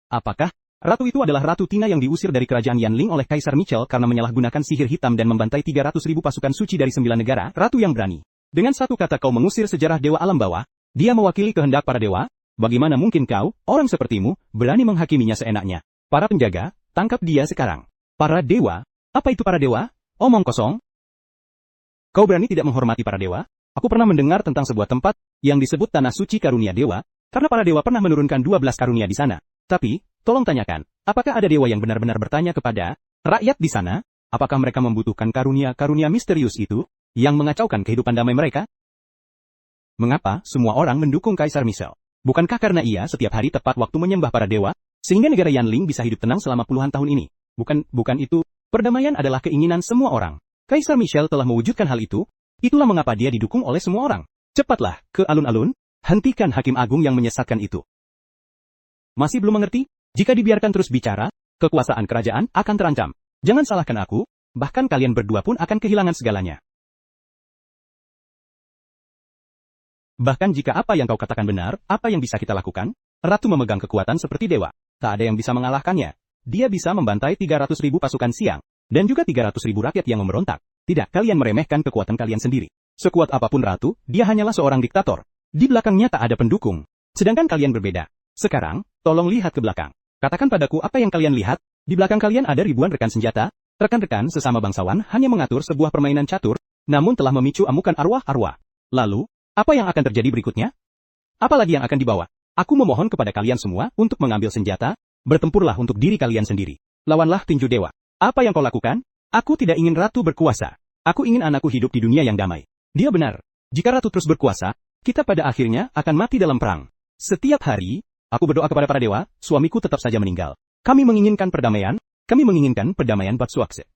Apakah ratu itu adalah Ratu Tina yang diusir dari kerajaan Yanling oleh Kaisar Michel karena menyalahgunakan sihir hitam dan membantai 300.000 pasukan suci dari 9 negara? Ratu yang berani. Dengan satu kata kau mengusir sejarah dewa alam bawah. Dia mewakili kehendak para dewa. Bagaimana mungkin kau, orang sepertimu, berani menghakiminya seenaknya? Para penjaga, tangkap dia sekarang. Para dewa? Apa itu para dewa? Omong kosong. Kau berani tidak menghormati para dewa? Aku pernah mendengar tentang sebuah tempat yang disebut Tanah Suci Karunia Dewa, karena para dewa pernah menurunkan 12 karunia di sana. Tapi, tolong tanyakan, apakah ada dewa yang benar-benar bertanya kepada rakyat di sana? Apakah mereka membutuhkan karunia-karunia misterius itu, yang mengacaukan kehidupan damai mereka? Mengapa semua orang mendukung Kaisar Michel? Bukankah karena ia setiap hari tepat waktu menyembah para dewa, sehingga negara Yanling bisa hidup tenang selama puluhan tahun ini? Bukan itu, perdamaian adalah keinginan semua orang. Kaisar Michel telah mewujudkan hal itu, itulah mengapa dia didukung oleh semua orang. Cepatlah, ke alun-alun, hentikan hakim agung yang menyesatkan itu. Masih belum mengerti? Jika dibiarkan terus bicara, kekuasaan kerajaan akan terancam. Jangan salahkan aku, bahkan kalian berdua pun akan kehilangan segalanya. Bahkan jika apa yang kau katakan benar, apa yang bisa kita lakukan? Ratu memegang kekuatan seperti dewa. Tak ada yang bisa mengalahkannya. Dia bisa membantai 300.000 pasukan siang, dan juga 300.000 rakyat yang memberontak. Tidak, kalian meremehkan kekuatan kalian sendiri. Sekuat apapun ratu, dia hanyalah seorang diktator. Di belakangnya tak ada pendukung. Sedangkan kalian berbeda. Sekarang, tolong lihat ke belakang. Katakan padaku apa yang kalian lihat. Di belakang kalian ada ribuan rekan senjata. Rekan-rekan sesama bangsawan hanya mengatur sebuah permainan catur, namun telah memicu amukan arwah-arwah. Lalu, apa yang akan terjadi berikutnya? Apalagi yang akan dibawa? Aku memohon kepada kalian semua untuk mengambil senjata, bertempurlah untuk diri kalian sendiri. Lawanlah tinju dewa. Apa yang kau lakukan? Aku tidak ingin ratu berkuasa. Aku ingin anakku hidup di dunia yang damai. Dia benar. Jika ratu terus berkuasa, kita pada akhirnya akan mati dalam perang. Setiap hari, aku berdoa kepada para dewa, suamiku tetap saja meninggal. Kami menginginkan perdamaian, Batsuakse.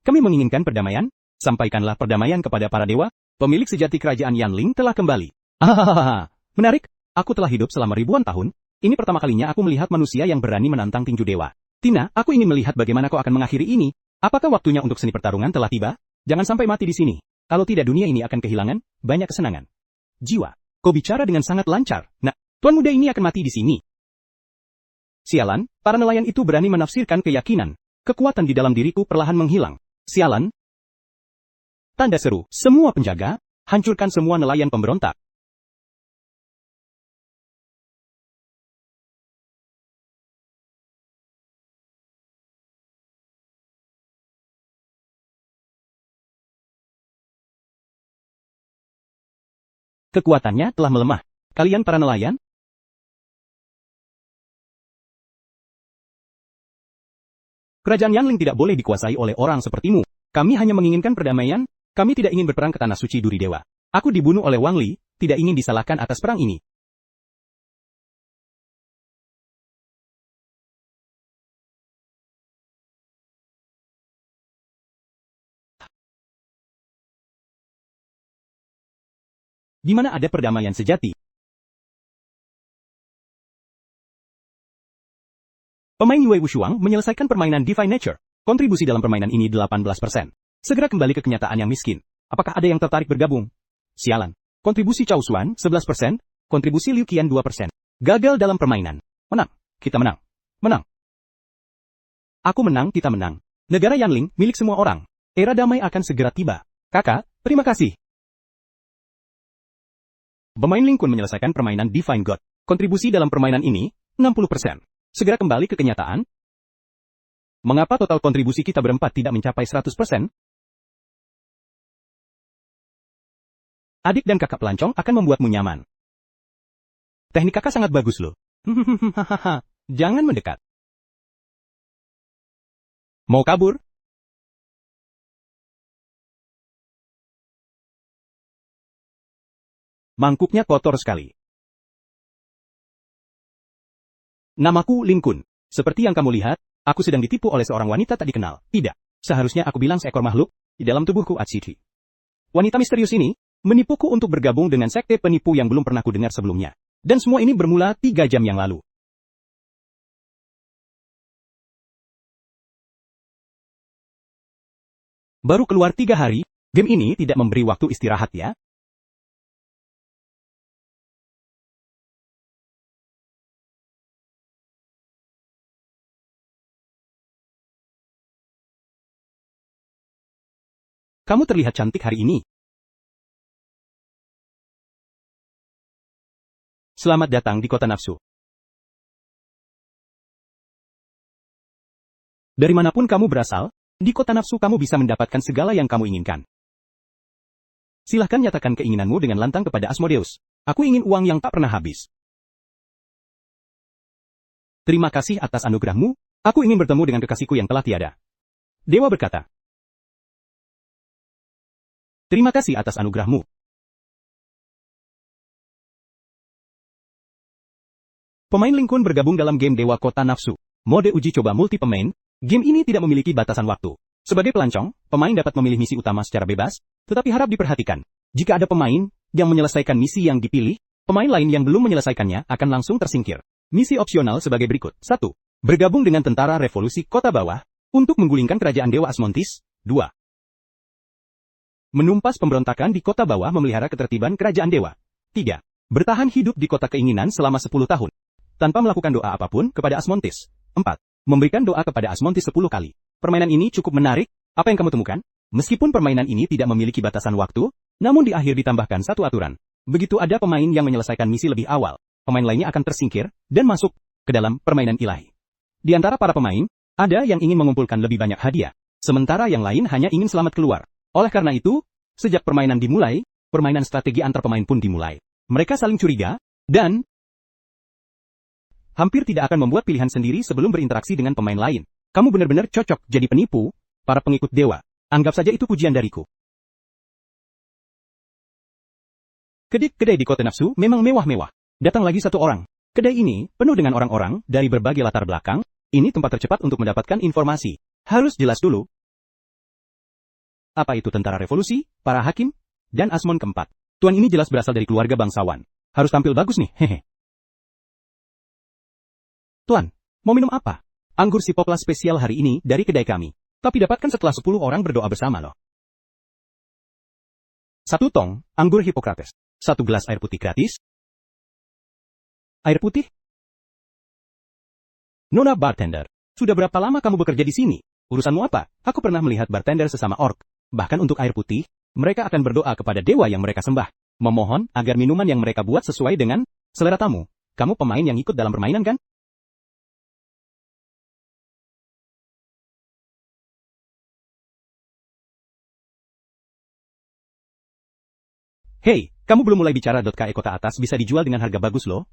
Kami menginginkan perdamaian, sampaikanlah perdamaian kepada para dewa, pemilik sejati kerajaan Yanling telah kembali. Hahaha, menarik, aku telah hidup selama ribuan tahun, ini pertama kalinya aku melihat manusia yang berani menantang tinju dewa. Tina, aku ingin melihat bagaimana kau akan mengakhiri ini. Apakah waktunya untuk seni pertarungan telah tiba? Jangan sampai mati di sini. Kalau tidak dunia ini akan kehilangan banyak kesenangan. Jiwa, kau bicara dengan sangat lancar. Nah, tuan muda ini akan mati di sini. Sialan, para nelayan itu berani menafsirkan keyakinan. Kekuatan di dalam diriku perlahan menghilang. Sialan. Tanda seru, semua penjaga, hancurkan semua nelayan pemberontak. Kekuatannya telah melemah. Kalian para nelayan? Kerajaan Yanling tidak boleh dikuasai oleh orang sepertimu. Kami hanya menginginkan perdamaian, kami tidak ingin berperang ke tanah suci duri dewa. Aku dibunuh oleh Wang Li, tidak ingin disalahkan atas perang ini. Di mana ada perdamaian sejati? Pemain Yue Wushuang menyelesaikan permainan Divine Nature. Kontribusi dalam permainan ini 18%. Segera kembali ke kenyataan yang miskin. Apakah ada yang tertarik bergabung? Sialan. Kontribusi Chao Xuan 11%, kontribusi Liu Qian 2%. Gagal dalam permainan. Menang. Kita menang. Menang. Aku menang, kita menang. Negara Yanling, milik semua orang. Era damai akan segera tiba. Kakak, terima kasih. Pemain Ling Kun menyelesaikan permainan Divine God. Kontribusi dalam permainan ini, 60%. Segera kembali ke kenyataan. Mengapa total kontribusi kita berempat tidak mencapai 100%? Adik dan kakak pelancong akan membuatmu nyaman. Teknik kakak sangat bagus loh. Jangan mendekat. Mau kabur? Mangkuknya kotor sekali. Namaku Ling Kun. Seperti yang kamu lihat, aku sedang ditipu oleh seorang wanita tak dikenal. Tidak. Seharusnya aku bilang seekor makhluk di dalam tubuhku Atsiti. Wanita misterius ini menipuku untuk bergabung dengan sekte penipu yang belum pernah kudengar sebelumnya. Dan semua ini bermula 3 jam yang lalu. Baru keluar 3 hari, game ini tidak memberi waktu istirahat ya. Kamu terlihat cantik hari ini. Selamat datang di kota nafsu. Dari manapun kamu berasal, di kota nafsu kamu bisa mendapatkan segala yang kamu inginkan. Silahkan nyatakan keinginanmu dengan lantang kepada Asmodeus. Aku ingin uang yang tak pernah habis. Terima kasih atas anugerahmu, aku ingin bertemu dengan kekasihku yang telah tiada. Dewa berkata. Terima kasih atas anugerahmu. Pemain Ling Kun bergabung dalam game Dewa Kota Nafsu. Mode uji coba multi pemain, game ini tidak memiliki batasan waktu. Sebagai pelancong, pemain dapat memilih misi utama secara bebas, tetapi harap diperhatikan. Jika ada pemain yang menyelesaikan misi yang dipilih, pemain lain yang belum menyelesaikannya akan langsung tersingkir. Misi opsional sebagai berikut. 1. Bergabung dengan Tentara Revolusi Kota Bawah untuk menggulingkan kerajaan Dewa Asmontis. 2. Menumpas pemberontakan di Kota Bawah memelihara ketertiban kerajaan Dewa. 3. Bertahan hidup di Kota Keinginan selama 10 tahun. Tanpa melakukan doa apapun kepada Asmontis. 4. Memberikan doa kepada Asmontis 10 kali. Permainan ini cukup menarik, apa yang kamu temukan? Meskipun permainan ini tidak memiliki batasan waktu, namun di akhir ditambahkan satu aturan. Begitu ada pemain yang menyelesaikan misi lebih awal, pemain lainnya akan tersingkir dan masuk ke dalam permainan ilahi. Di antara para pemain, ada yang ingin mengumpulkan lebih banyak hadiah, sementara yang lain hanya ingin selamat keluar. Oleh karena itu, sejak permainan dimulai, permainan strategi antar pemain pun dimulai. Mereka saling curiga, dan hampir tidak akan membuat pilihan sendiri sebelum berinteraksi dengan pemain lain. Kamu benar-benar cocok jadi penipu, para pengikut dewa. Anggap saja itu pujian dariku. Kedai di kota nafsu memang mewah-mewah. Datang lagi satu orang. Kedai ini penuh dengan orang-orang dari berbagai latar belakang. Ini tempat tercepat untuk mendapatkan informasi. Harus jelas dulu. Apa itu tentara revolusi, para hakim, dan Asmon keempat. Tuan ini jelas berasal dari keluarga bangsawan. Harus tampil bagus nih, hehe. Tuan, mau minum apa? Anggur Sipopla spesial hari ini dari kedai kami. Tapi dapatkan setelah 10 orang berdoa bersama loh. 1 tong, anggur Hippocrates. 1 gelas air putih gratis. Air putih? Nona bartender, sudah berapa lama kamu bekerja di sini? Urusanmu apa? Aku pernah melihat bartender sesama orc. Bahkan untuk air putih, mereka akan berdoa kepada dewa yang mereka sembah. Memohon agar minuman yang mereka buat sesuai dengan selera tamu. Kamu pemain yang ikut dalam permainan kan? Hei, kamu belum mulai bicara. KE kota atas bisa dijual dengan harga bagus loh.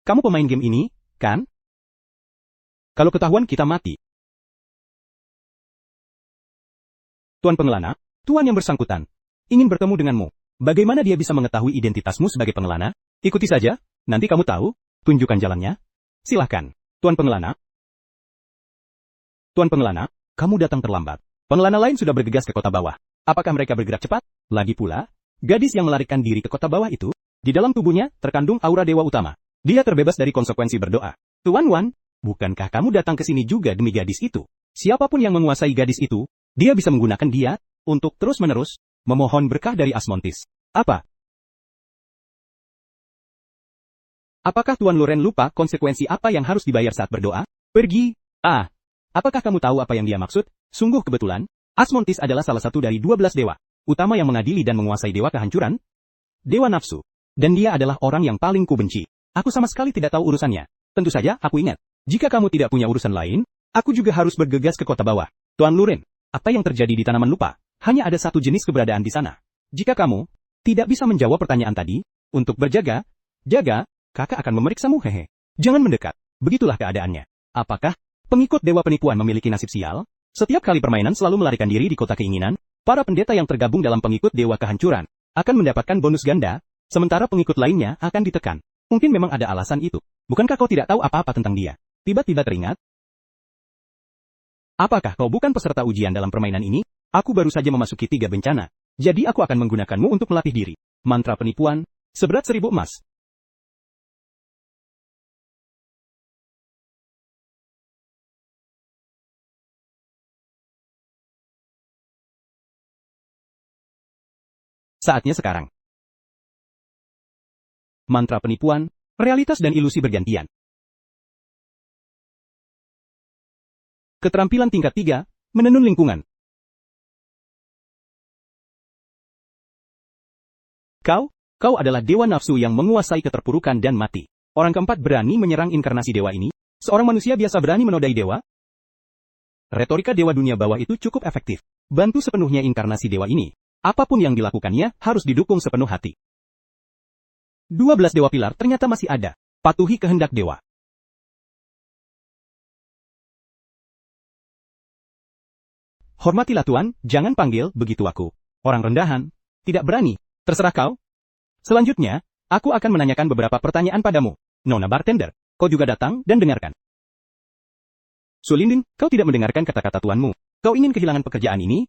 Kamu pemain game ini, kan? Kalau ketahuan kita mati. Tuan pengelana, tuan yang bersangkutan, ingin bertemu denganmu. Bagaimana dia bisa mengetahui identitasmu sebagai pengelana? Ikuti saja, nanti kamu tahu. Tunjukkan jalannya. Silahkan, tuan pengelana. Tuan pengelana, kamu datang terlambat. Pengelana lain sudah bergegas ke kota bawah. Apakah mereka bergerak cepat? Lagi pula, gadis yang melarikan diri ke kota bawah itu, di dalam tubuhnya terkandung aura dewa utama. Dia terbebas dari konsekuensi berdoa. Tuan Wan, bukankah kamu datang ke sini juga demi gadis itu? Siapapun yang menguasai gadis itu, dia bisa menggunakan dia untuk terus-menerus Memohon berkah dari Asmontis. Apa? Apakah Tuan Loren lupa konsekuensi apa yang harus dibayar saat berdoa? Pergi. Ah. Apakah kamu tahu apa yang dia maksud? Sungguh kebetulan, Asmontis adalah salah satu dari 12 dewa utama yang mengadili dan menguasai dewa kehancuran, dewa nafsu. Dan dia adalah orang yang paling kubenci. Aku sama sekali tidak tahu urusannya. Tentu saja, aku ingat. Jika kamu tidak punya urusan lain, aku juga harus bergegas ke kota bawah. Tuan Loren, apa yang terjadi di tanaman lupa? Hanya ada satu jenis keberadaan di sana. Jika kamu tidak bisa menjawab pertanyaan tadi, untuk berjaga, kakak akan memeriksamu hehe. Jangan mendekat. Begitulah keadaannya. Apakah pengikut dewa penipuan memiliki nasib sial? Setiap kali permainan selalu melarikan diri di kota keinginan, para pendeta yang tergabung dalam pengikut dewa kehancuran akan mendapatkan bonus ganda, sementara pengikut lainnya akan ditekan. Mungkin memang ada alasan itu. Bukankah kau tidak tahu apa-apa tentang dia? Tiba-tiba teringat. Apakah kau bukan peserta ujian dalam permainan ini? Aku baru saja memasuki 3 bencana. Jadi aku akan menggunakanmu untuk melatih diri. Mantra penipuan, seberat 1000 emas. Saatnya sekarang. Mantra penipuan, realitas dan ilusi bergantian. Keterampilan tingkat 3, menenun lingkungan. Kau adalah dewa nafsu yang menguasai keterpurukan dan mati. Orang keempat berani menyerang inkarnasi dewa ini. Seorang manusia biasa berani menodai dewa? Retorika dewa dunia bawah itu cukup efektif. Bantu sepenuhnya inkarnasi dewa ini. Apapun yang dilakukannya harus didukung sepenuh hati. 12 dewa pilar ternyata masih ada. Patuhi kehendak dewa. Hormatilah Tuan, jangan panggil begitu aku. Orang rendahan, tidak berani. Terserah kau. Selanjutnya, aku akan menanyakan beberapa pertanyaan padamu. Nona bartender, kau juga datang dan dengarkan. Sulindin, kau tidak mendengarkan kata-kata tuanmu. Kau ingin kehilangan pekerjaan ini?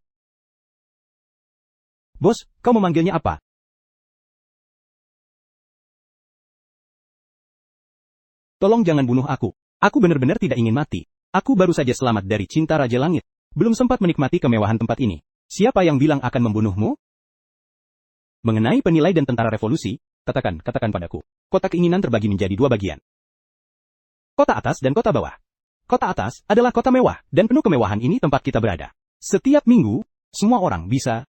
Bos, kau memanggilnya apa? Tolong jangan bunuh aku. Aku benar-benar tidak ingin mati. Aku baru saja selamat dari cinta Raja Langit. Belum sempat menikmati kemewahan tempat ini. Siapa yang bilang akan membunuhmu? Mengenai penilai dan tentara revolusi, katakan padaku. Kota keinginan terbagi menjadi 2 bagian. Kota atas dan kota bawah. Kota atas adalah kota mewah, dan penuh kemewahan ini tempat kita berada. Setiap minggu, semua orang bisa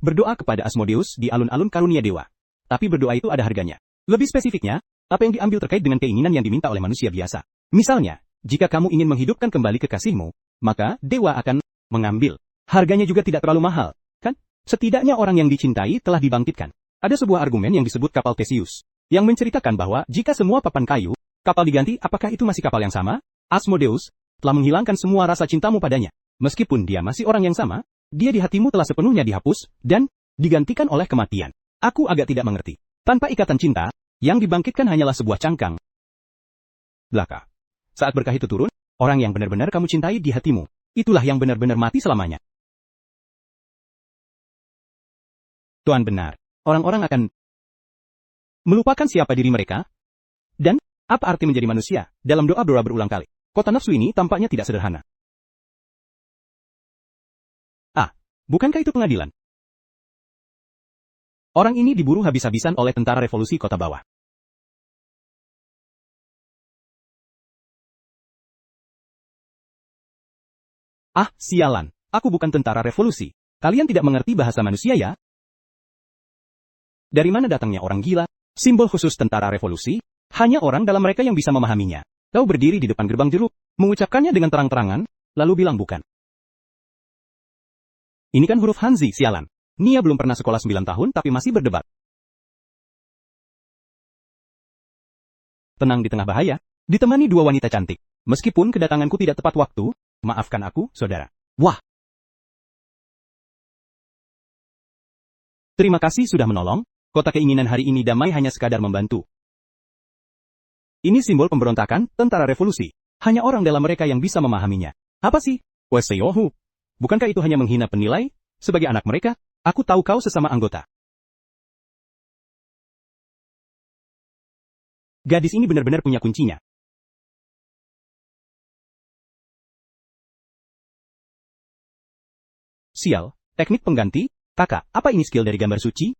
berdoa kepada Asmodeus di alun-alun karunia dewa. Tapi berdoa itu ada harganya. Lebih spesifiknya, apa yang diambil terkait dengan keinginan yang diminta oleh manusia biasa. Misalnya, jika kamu ingin menghidupkan kembali kekasihmu, maka dewa akan mengambil. Harganya juga tidak terlalu mahal, kan? Setidaknya orang yang dicintai telah dibangkitkan. Ada sebuah argumen yang disebut kapal Theseus, yang menceritakan bahwa jika semua papan kayu, kapal diganti, apakah itu masih kapal yang sama? Asmodeus telah menghilangkan semua rasa cintamu padanya. Meskipun dia masih orang yang sama, dia di hatimu telah sepenuhnya dihapus, dan digantikan oleh kematian. Aku agak tidak mengerti. Tanpa ikatan cinta, yang dibangkitkan hanyalah sebuah cangkang belaka. Saat berkah itu turun, orang yang benar-benar kamu cintai di hatimu, itulah yang benar-benar mati selamanya. Tuan benar, orang-orang akan melupakan siapa diri mereka, dan apa arti menjadi manusia. Dalam doa berulang kali, kota nafsu ini tampaknya tidak sederhana. Bukankah itu pengadilan? Orang ini diburu habis-habisan oleh tentara revolusi kota bawah. Sialan. Aku bukan tentara revolusi. Kalian tidak mengerti bahasa manusia ya? Dari mana datangnya orang gila? Simbol khusus tentara revolusi? Hanya orang dalam mereka yang bisa memahaminya. Kau berdiri di depan gerbang jeruk, mengucapkannya dengan terang-terangan, lalu bilang bukan. Ini kan huruf Hanzi, sialan. Nia belum pernah sekolah 9 tahun tapi masih berdebat. Tenang di tengah bahaya, ditemani 2 wanita cantik. Meskipun kedatanganku tidak tepat waktu, maafkan aku, saudara. Wah! Terima kasih sudah menolong, kota keinginan hari ini damai hanya sekadar membantu. Ini simbol pemberontakan, tentara revolusi. Hanya orang dalam mereka yang bisa memahaminya. Apa sih? Weseyohu. Bukankah itu hanya menghina penilai? Sebagai anak mereka, aku tahu kau sesama anggota. Gadis ini benar-benar punya kuncinya. Sial, Teknik pengganti? Kakak, apa ini skill dari gambar suci?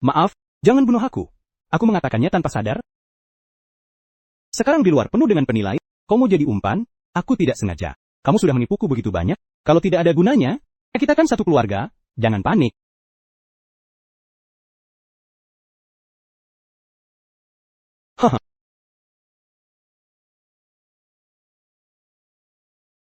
Maaf, jangan bunuh aku. Aku mengatakannya tanpa sadar. Sekarang di luar penuh dengan penilai, kau mau jadi umpan? Aku tidak sengaja. Kamu sudah menipuku begitu banyak. Kalau tidak ada gunanya, kita kan satu keluarga. Jangan panik. Haha.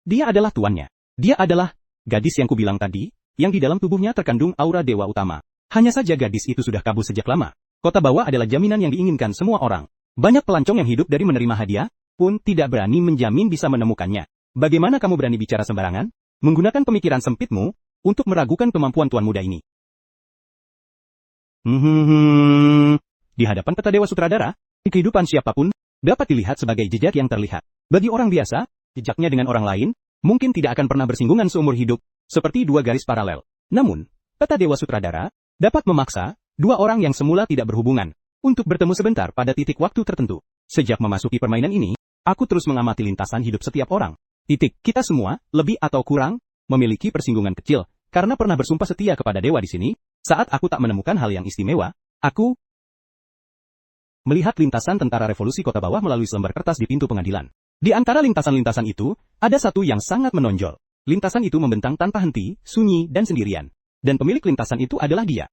Dia adalah tuannya. Dia adalah gadis yang kubilang tadi, yang di dalam tubuhnya terkandung aura dewa utama. Hanya saja gadis itu sudah kabur sejak lama. Kota bawah adalah jaminan yang diinginkan semua orang. Banyak pelancong yang hidup dari menerima hadiah, pun tidak berani menjamin bisa menemukannya. Bagaimana kamu berani bicara sembarangan? Menggunakan pemikiran sempitmu, untuk meragukan kemampuan tuan muda ini. Di hadapan peta dewa sutradara, kehidupan siapapun, dapat dilihat sebagai jejak yang terlihat. Bagi orang biasa, jejaknya dengan orang lain, mungkin tidak akan pernah bersinggungan seumur hidup, seperti dua garis paralel. Namun, peta dewa sutradara, dapat memaksa, dua orang yang semula tidak berhubungan, untuk bertemu sebentar pada titik waktu tertentu. Sejak memasuki permainan ini, aku terus mengamati lintasan hidup setiap orang. Kita semua, lebih atau kurang, memiliki persinggungan kecil, karena pernah bersumpah setia kepada dewa di sini. Saat aku tak menemukan hal yang istimewa, aku melihat lintasan tentara revolusi kota bawah melalui selembar kertas di pintu pengadilan. Di antara lintasan-lintasan itu, ada satu yang sangat menonjol. Lintasan itu membentang tanpa henti, sunyi, dan sendirian. Dan pemilik lintasan itu adalah dia.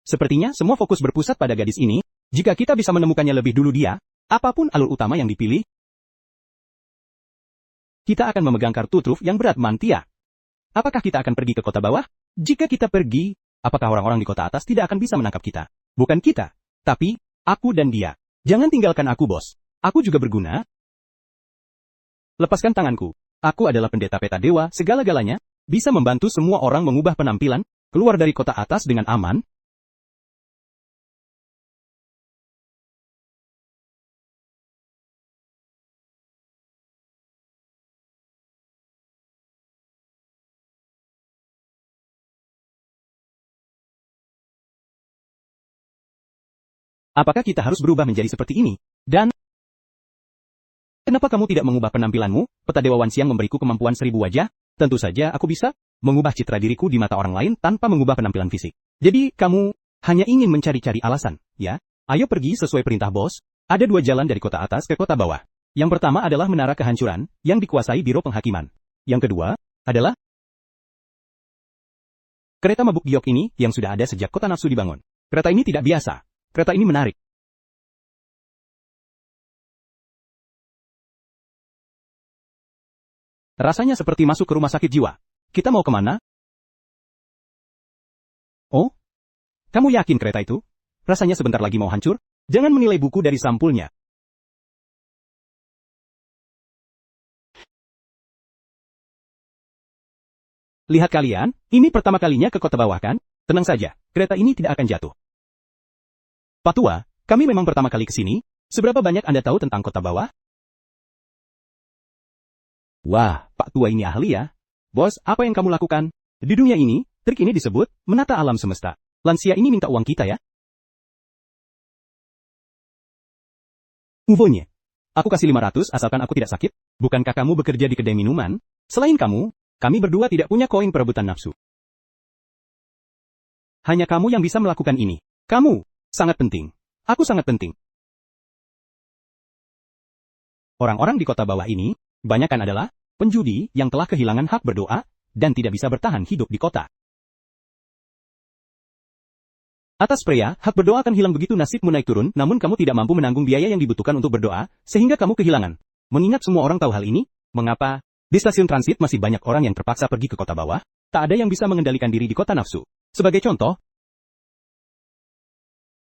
Sepertinya semua fokus berpusat pada gadis ini. Jika kita bisa menemukannya lebih dulu dia, apapun alur utama yang dipilih, kita akan memegang kartu truf yang berat mantia. Apakah kita akan pergi ke kota bawah? Jika kita pergi, apakah orang-orang di kota atas tidak akan bisa menangkap kita? Bukan kita, tapi aku dan dia. Jangan tinggalkan aku, bos. Aku juga berguna. Lepaskan tanganku. Aku adalah pendeta peta dewa, segala-galanya, bisa membantu semua orang mengubah penampilan, keluar dari kota atas dengan aman. Apakah kita harus berubah menjadi seperti ini? Dan kenapa kamu tidak mengubah penampilanmu? Peta dewa Wan Xiang memberiku kemampuan 1000 wajah. Tentu saja aku bisa mengubah citra diriku di mata orang lain tanpa mengubah penampilan fisik. Jadi kamu hanya ingin mencari-cari alasan, ya? Ayo pergi sesuai perintah bos. Ada dua jalan dari kota atas ke kota bawah. Yang pertama adalah menara kehancuran, yang dikuasai biro penghakiman. Yang kedua adalah kereta mabuk giok ini, yang sudah ada sejak kota nafsu dibangun. Kereta ini tidak biasa. Kereta ini menarik. Rasanya seperti masuk ke rumah sakit jiwa. Kita mau kemana? Oh? Kamu yakin kereta itu? Rasanya sebentar lagi mau hancur? Jangan menilai buku dari sampulnya. Lihat kalian, ini pertama kalinya ke kota bawah kan? Tenang saja, kereta ini tidak akan jatuh. Pak Tua, kami memang pertama kali ke sini. Seberapa banyak Anda tahu tentang kota bawah? Wah, Pak Tua ini ahli ya. Bos, apa yang kamu lakukan? Di dunia ini, trik ini disebut menata alam semesta. Lansia ini minta uang kita ya? Uvonya. Aku kasih 500 asalkan aku tidak sakit. Bukankah kamu bekerja di kedai minuman? Selain kamu, kami berdua tidak punya koin perebutan nafsu. Hanya kamu yang bisa melakukan ini. Kamu. Sangat penting. Aku sangat penting. Orang-orang di kota bawah ini, banyakan adalah penjudi yang telah kehilangan hak berdoa dan tidak bisa bertahan hidup di kota. Atas pria, hak berdoa akan hilang begitu nasibmu naik turun, namun kamu tidak mampu menanggung biaya yang dibutuhkan untuk berdoa, sehingga kamu kehilangan. Mengingat semua orang tahu hal ini, mengapa di stasiun transit masih banyak orang yang terpaksa pergi ke kota bawah? Tak ada yang bisa mengendalikan diri di kota nafsu. Sebagai contoh,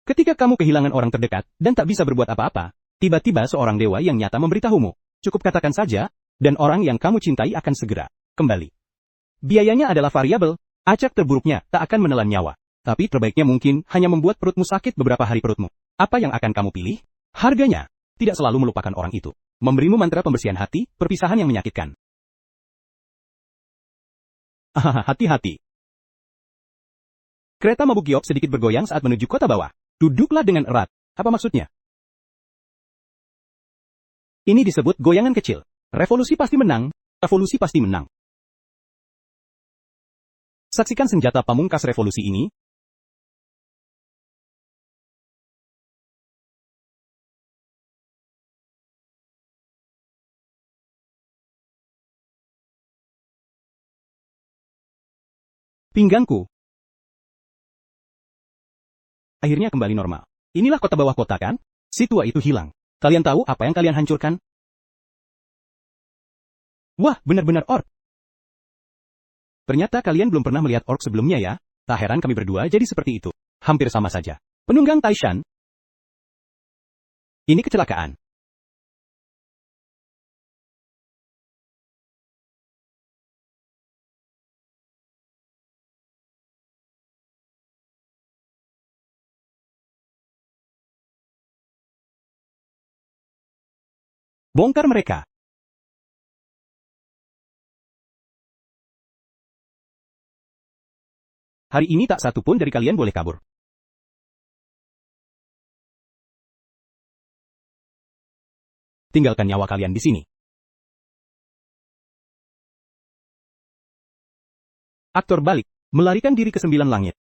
ketika kamu kehilangan orang terdekat dan tak bisa berbuat apa-apa, tiba-tiba seorang dewa yang nyata memberitahumu. Cukup katakan saja, dan orang yang kamu cintai akan segera kembali. Biayanya adalah variabel. Acak terburuknya tak akan menelan nyawa. Tapi terbaiknya mungkin hanya membuat perutmu sakit beberapa hari perutmu. Apa yang akan kamu pilih? Harganya, tidak selalu melupakan orang itu. Memberimu mantra pembersihan hati, perpisahan yang menyakitkan. Hati-hati. Kereta mabuk giok sedikit bergoyang saat menuju kota bawah. Duduklah dengan erat. Apa maksudnya? Ini disebut goyangan kecil. Revolusi pasti menang. Revolusi pasti menang. Saksikan senjata pamungkas revolusi ini. Pinggangku. Akhirnya kembali normal. Inilah kota bawah kota kan? Si tua itu hilang. Kalian tahu apa yang kalian hancurkan? Wah, benar-benar orc. Ternyata kalian belum pernah melihat orc sebelumnya ya? Tak heran kami berdua jadi seperti itu. Hampir sama saja. Penunggang Taishan. Ini kecelakaan. Bongkar mereka. Hari ini tak satu pun dari kalian boleh kabur. Tinggalkan nyawa kalian di sini. Aktor balik, melarikan diri ke 9 langit.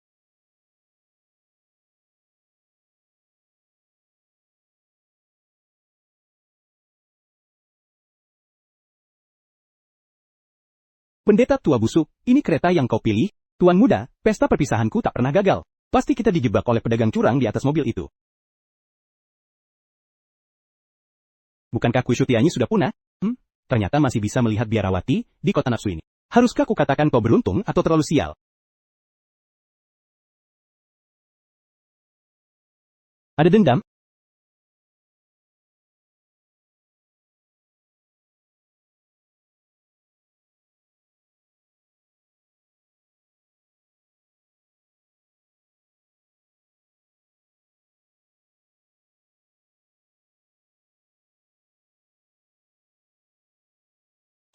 Pendeta tua busuk, ini kereta yang kau pilih? Tuan muda, pesta perpisahanku tak pernah gagal. Pasti kita dijebak oleh pedagang curang di atas mobil itu. Bukankah kuis Tianyi sudah punah? Ternyata masih bisa melihat biarawati di kota nafsu ini. Haruskah kukatakan kau beruntung atau terlalu sial? Ada dendam?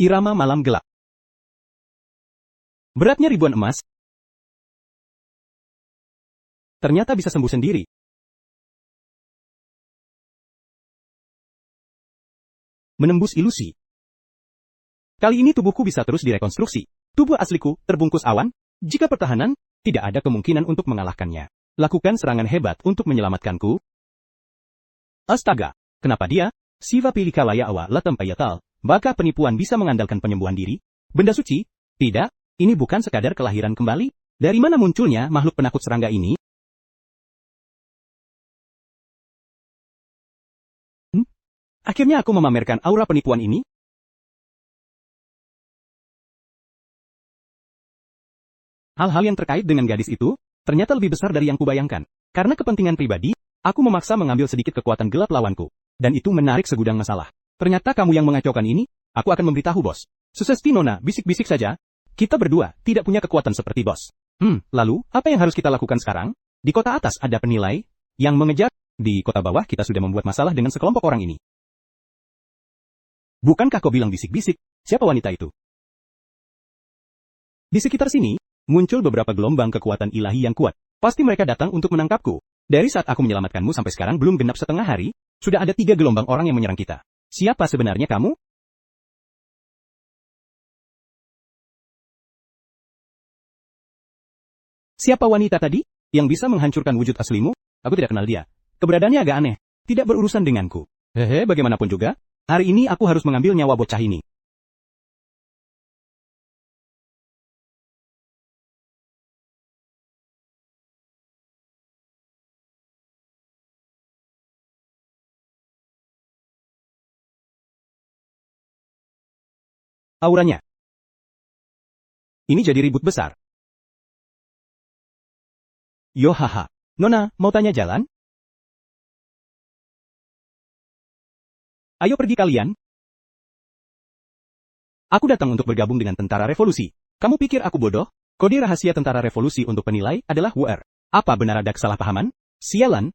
Irama malam gelap. Beratnya ribuan emas. Ternyata bisa sembuh sendiri. Menembus ilusi. Kali ini tubuhku bisa terus direkonstruksi. Tubuh asliku terbungkus awan. Jika pertahanan, tidak ada kemungkinan untuk mengalahkannya. Lakukan serangan hebat untuk menyelamatkanku. Astaga, kenapa dia? Siva pilih kalaya awa latam payatal. Maka penipuan bisa mengandalkan penyembuhan diri? Benda suci? Tidak, ini bukan sekadar kelahiran kembali. Dari mana munculnya makhluk penakut serangga ini? Akhirnya aku memamerkan aura penipuan ini. Hal-hal yang terkait dengan gadis itu, ternyata lebih besar dari yang kubayangkan. Karena kepentingan pribadi, aku memaksa mengambil sedikit kekuatan gelap lawanku. Dan itu menarik segudang masalah. Ternyata kamu yang mengacaukan ini, aku akan memberitahu bos. Susesti Nona, bisik-bisik saja. Kita berdua tidak punya kekuatan seperti bos. Lalu, apa yang harus kita lakukan sekarang? Di kota atas ada penilai yang mengejar. Di kota bawah kita sudah membuat masalah dengan sekelompok orang ini. Bukankah kau bilang bisik-bisik? Siapa wanita itu? Di sekitar sini, muncul beberapa gelombang kekuatan ilahi yang kuat. Pasti mereka datang untuk menangkapku. Dari saat aku menyelamatkanmu sampai sekarang belum genap setengah hari, sudah ada 3 gelombang orang yang menyerang kita. Siapa sebenarnya kamu? Siapa wanita tadi? Yang bisa menghancurkan wujud aslimu? Aku tidak kenal dia. Keberadaannya agak aneh. Tidak berurusan denganku. Hehe, bagaimanapun juga, hari ini aku harus mengambil nyawa bocah ini. Auranya. Ini jadi ribut besar. Yohaha. Nona, mau tanya jalan? Ayo pergi kalian. Aku datang untuk bergabung dengan tentara revolusi. Kamu pikir aku bodoh? Kode rahasia tentara revolusi untuk penilai adalah WR. Apa benar ada kesalahpahaman? Sialan,